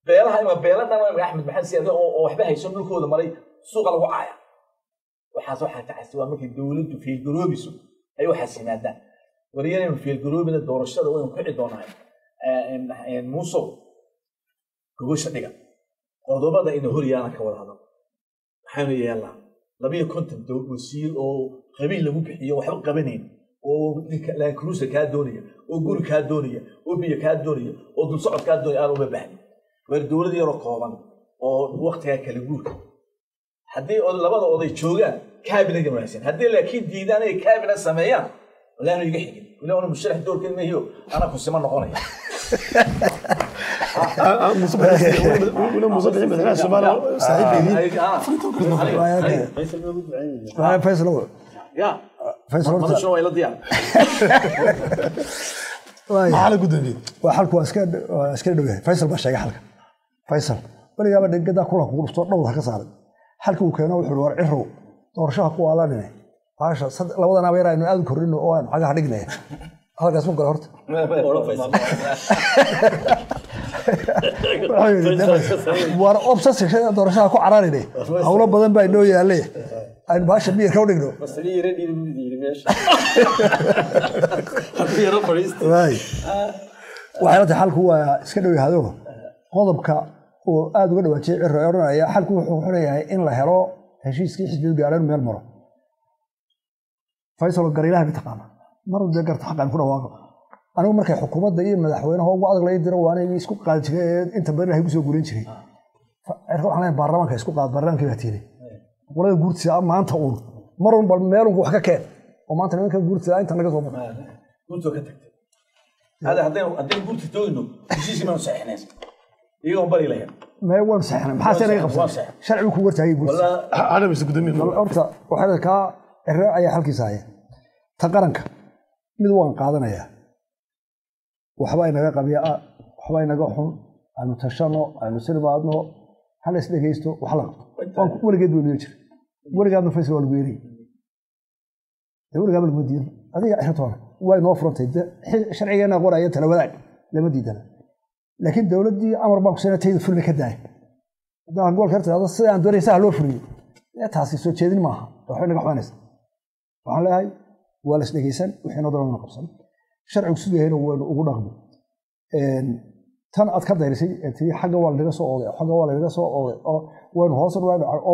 beelaha ima beeladan Axmed Maxamed Siiraayo oo waxba hayso dhulkooda maray suuqa lagu caaya waxaas waxa taxasi waa markii dawladdu fiil garoobiso ay waxa simaadaan wariyeen fiil garoobina doorashada oo ku xidhi doonaa muuso gogosha dhiga qodobada in horyaana ka wada hadal waxaanu yeelnaa 250 wasiir oo qabiil lagu bixiyo waxba qabaneen oo ninka la cruise ka doonaya oo guri ka doonaya oo biyo ka doonaya oo dul socod ka doonaya aan u baahnin war dawladda yar oo kooban oo waqtiga kala guurka haddii oo labada oday joogaan cabinet wanaagsan haddii laakiin diidaan ay cabinet sameeyaan walaal iga xigin walaal anu musharax doorkan ma hiyo ana ku sima noqonaya مصبح مثلا سبحان صاحب فيصل يا فيصل ما شنو إلى ضياء ما على قدامي وحالك واسكر دوغه فيصل باش شيغ حالك فيصل وليغا با دغدا كولا ku dhufto dhowr ka saaray halka uu keeno wuxuu war ciro doorashaha ku walaalinay baasha labadana weeraa inuu aad korino oo aan xagaha dhignay halkaas ma galo horta war obsession doorashaha ku caraarine hawlo badan baa inoo yaalay aan baasha biir ka dhigno mas'ali yare dhiiri meesha hadii yaro fariisto waxay la xalku waa iska dhow yahay qodobka oo aad uga dhawaajay ciro oranaya xalku wuxuu xoreeyay in la helo heshiiskii xisbiga gaaran meel maro Faisal Garilaha bitaqaana mar uu deegarta xaqan ku dhawaaqo anigu markay xukuumadda iyo madaxweynaha ugu adag la diro waan ay isku qaad jiray inta badan ay ku soo guurin jiray cirka waxaan baarlamaanka isku qaad baarlamaanka baatiilay qolada guurtiisa maanta uu mar walba meel wax ka keen oo maanta nimanka guurtiisa inta naga soo baxay guurto ka tagtay hada hadeen guurti toogno heshiis ma saxinays iyagu bari lahayn ما هو صحيح ما حاسس اني قبص شرعي ku wartay guul انا بس قدامي horta waxa ka ay halkiisa ay ta qaranka mid waan qaadanaya waxba inaga qabiya waxba inaga xun aanu tashano aanu silbaadno hal is dhageysto wax la waan ku waligeed weyn jir waligeedna Faisal wal weeri waligeed ma diin adiga xirtoona way noo furantay sharcigeena qoraya tala wadaag lama diidana laakiin dawladii amar baa ku sanatayda fulna ka daay hadaan gool kartaa hada si aan doonaysaa loo furiyo taasi soo jeedin maaha waxa inaga xwaanaysa waxaan leeyahay waa la isdhageysan wixii noo doonana qabsan sharcigu sidoo heelo waa ugu dhaqmo tan aad ka dayrisay tii xagga waa laga soo oogay xagga waa laga soo oogay oo waan hoos u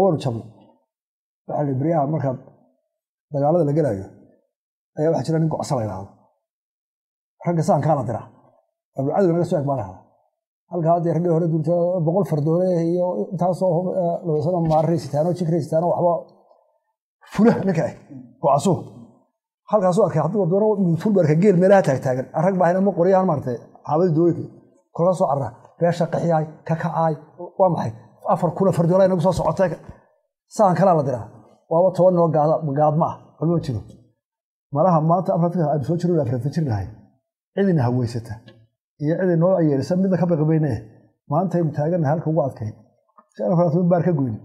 waan jabno waxa la bariyaa marka dagaalada la galayo ayaa waxa jira nin go'san la yiraahdo ragga saan kala dira abcad naga soo aqbalaha halka hadii ragga hore dunta 100 fardoole iyo intaas oo loo maaraysitaan oo jikraysitaan waxba fulaha ninka go'aso halkaas oo arkay haduu doono fulbarka geel meelaha taagtaagan rag baa inama qoriyaan martay xabad dooyay kala soo carra beesha qaxiyay ka kacay waa maxay 4 kula fardoole inagu soo socotay saan kala la diraa waaba toban noo gaadma qalmo jiro malaha maanta afraadka ay soo jiro afraadka jirnahay cidina haweysata iyo cidina noo ayeersan mid ka baqabeynay maanta ay taagan halka ugu adkay shan faraad baar ka goyn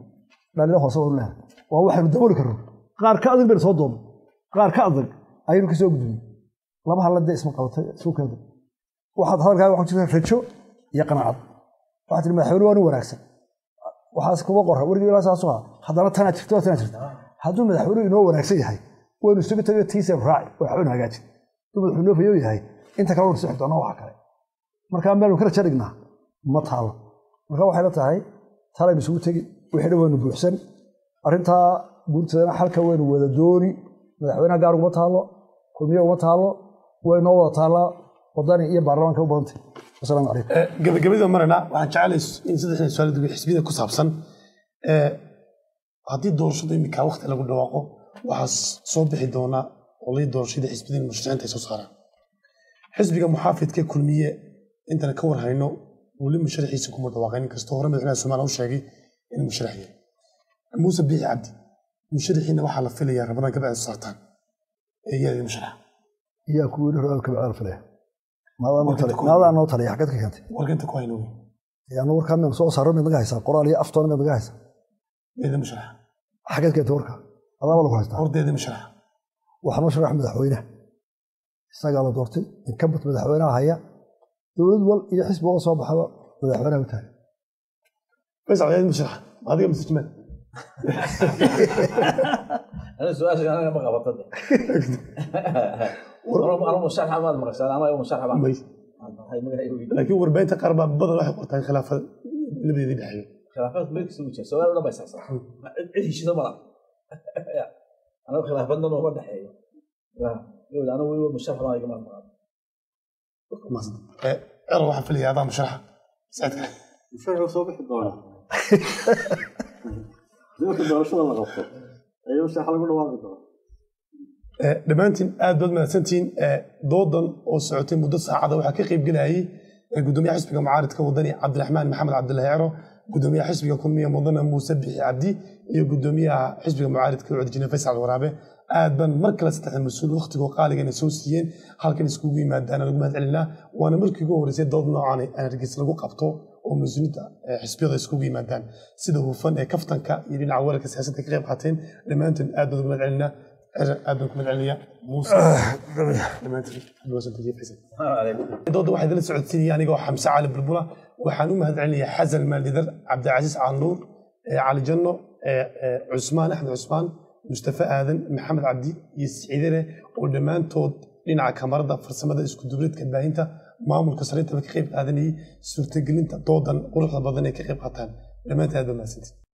dhalin hoos oo leh waa waxaan dabooli karo qaar ka adag bir soo doob qaar ka adag aynu ka soo gudbin laba halada isma qabatay suuqeeda waxaad halkaa wax jirta rajo iyo qanaacad waxaad madaxweynuhu waa wanaagsan waxaas kuma qorra wargii la saaso hadana tan jirto haduu madaxweynuhu inoo wanaagsan yahay waynu isugu tagay tiisa raaci waxaan hagaajin madaxweynuhu fayo yahay inta kale uu sixdo waxa kale marka meel uu ka jarigna ma taalo marka waxay la tahay talaynu isugu tagi wixii dhawaan buuxsan arinta guurtada halka weyn wada dooni madaxweynaha gaar uga taalo kulmiye uga taalo way noo wada taala wadani iyo baarlamaanka u badantay assalaamu calaykum gabagabada marna waxaan jecelahay in saddexdan su'aal dib xisbiyada ku saabsan haddii doorashada imika waqti lagu dhawaaqo waxa soo bixi doona oo la doorashada xisbiyada musharaxiinta soo saaraan xisbiga muxaafidka kulmiye intana ka war hayno wali musharaxiisa kuma dhawaaqin kastoo hore madaxweynaha Soomaaliya uu sheegay in musharaxiin Muuse Biixi Cabdi musharaxiina waxa la filayaa rabadaan ka bacdi saataan iyada musharax يا كون رأيك بعرف له maadaa noo taliya xagad ka keentay warka inta ku hayno yaanu warkaa meel soo saaro mid naga haysaa qoraal iyo aftoona mid naga haysaa eedama sharax xagad keentay warka adaaba lagu haystaa hordeedama sharax waxaa noo sharax madaxweynaha isagaa la doortay inkabat madaxweynaha haya dowlad wal iyo xisbi uga soo baxaba madaxweynaha u taagan faysal eedama sharax adiga masajman أنا سؤال أنا ما قبضت أنا مشارح ما أدري أنا مشارح ما لكن وربيت قربا بدل واحد قرطان خلافة اللي بدي بحاجة خلافات بيك سويتش سؤال ولا بس صح إيش شيء ثمرة أنا خلافات ده ما بحاجة لا يقول أنا ويا مشارح ما يجمع ما صدق أروح في اليابان مشارح ساعتها مشارح صوبح الدولة دلوقتي الدولة شو الله غفر أيوة مشارح لقول واقع الدولة dhammaantiin aad baad mahadsantihiin doodan oo socotay muddo saacada waxaa ka qayb galayay gudoomiyaha xisbiga mucaaridka wadani cabdiraxmaan maxamed cabdilaahi ciro gudoomiyaha xisbiga kulmiye mudane muuse bixi cabdi iyo gudoomiyaha xisbiga mucaaridka wadajina faysal waraabe aad baan mar kale saddexda mas-uul waqtigoo qaaligana soo siiyeen halkan iskugu yimaadaan lagu mahad celinaa waana markii ugu horreysay dood noocan hargeysa lagu qabto oo mas-uuliyiinta xisbiyada iskugu yimaadaan sida hufan ee kaftanka iyo dhinaca weerarka siyaasadda ka qayb qaateen dhammaantiin aad baan ugu mahad celinaa أبداً كم العليا موسى لما تجي الوزن تجي فيصل ضد واحد اللي سعود سيدي يعني جو حمسة على بالبولة وحنوم هذا العليا حزن مال ليدر عبد العزيز عنور علي جنة عثمان أحمد عثمان مصطفى آذن محمد عبدي يسعدنا ودمان تود لين على كمرضة فرسمة ده إسكو دبلت كباهينتا ما ملكسرين تبكي خيب آذني سورة جلنتا تودا قرقة بدني كخيب قطان لما تهدم ناسنتي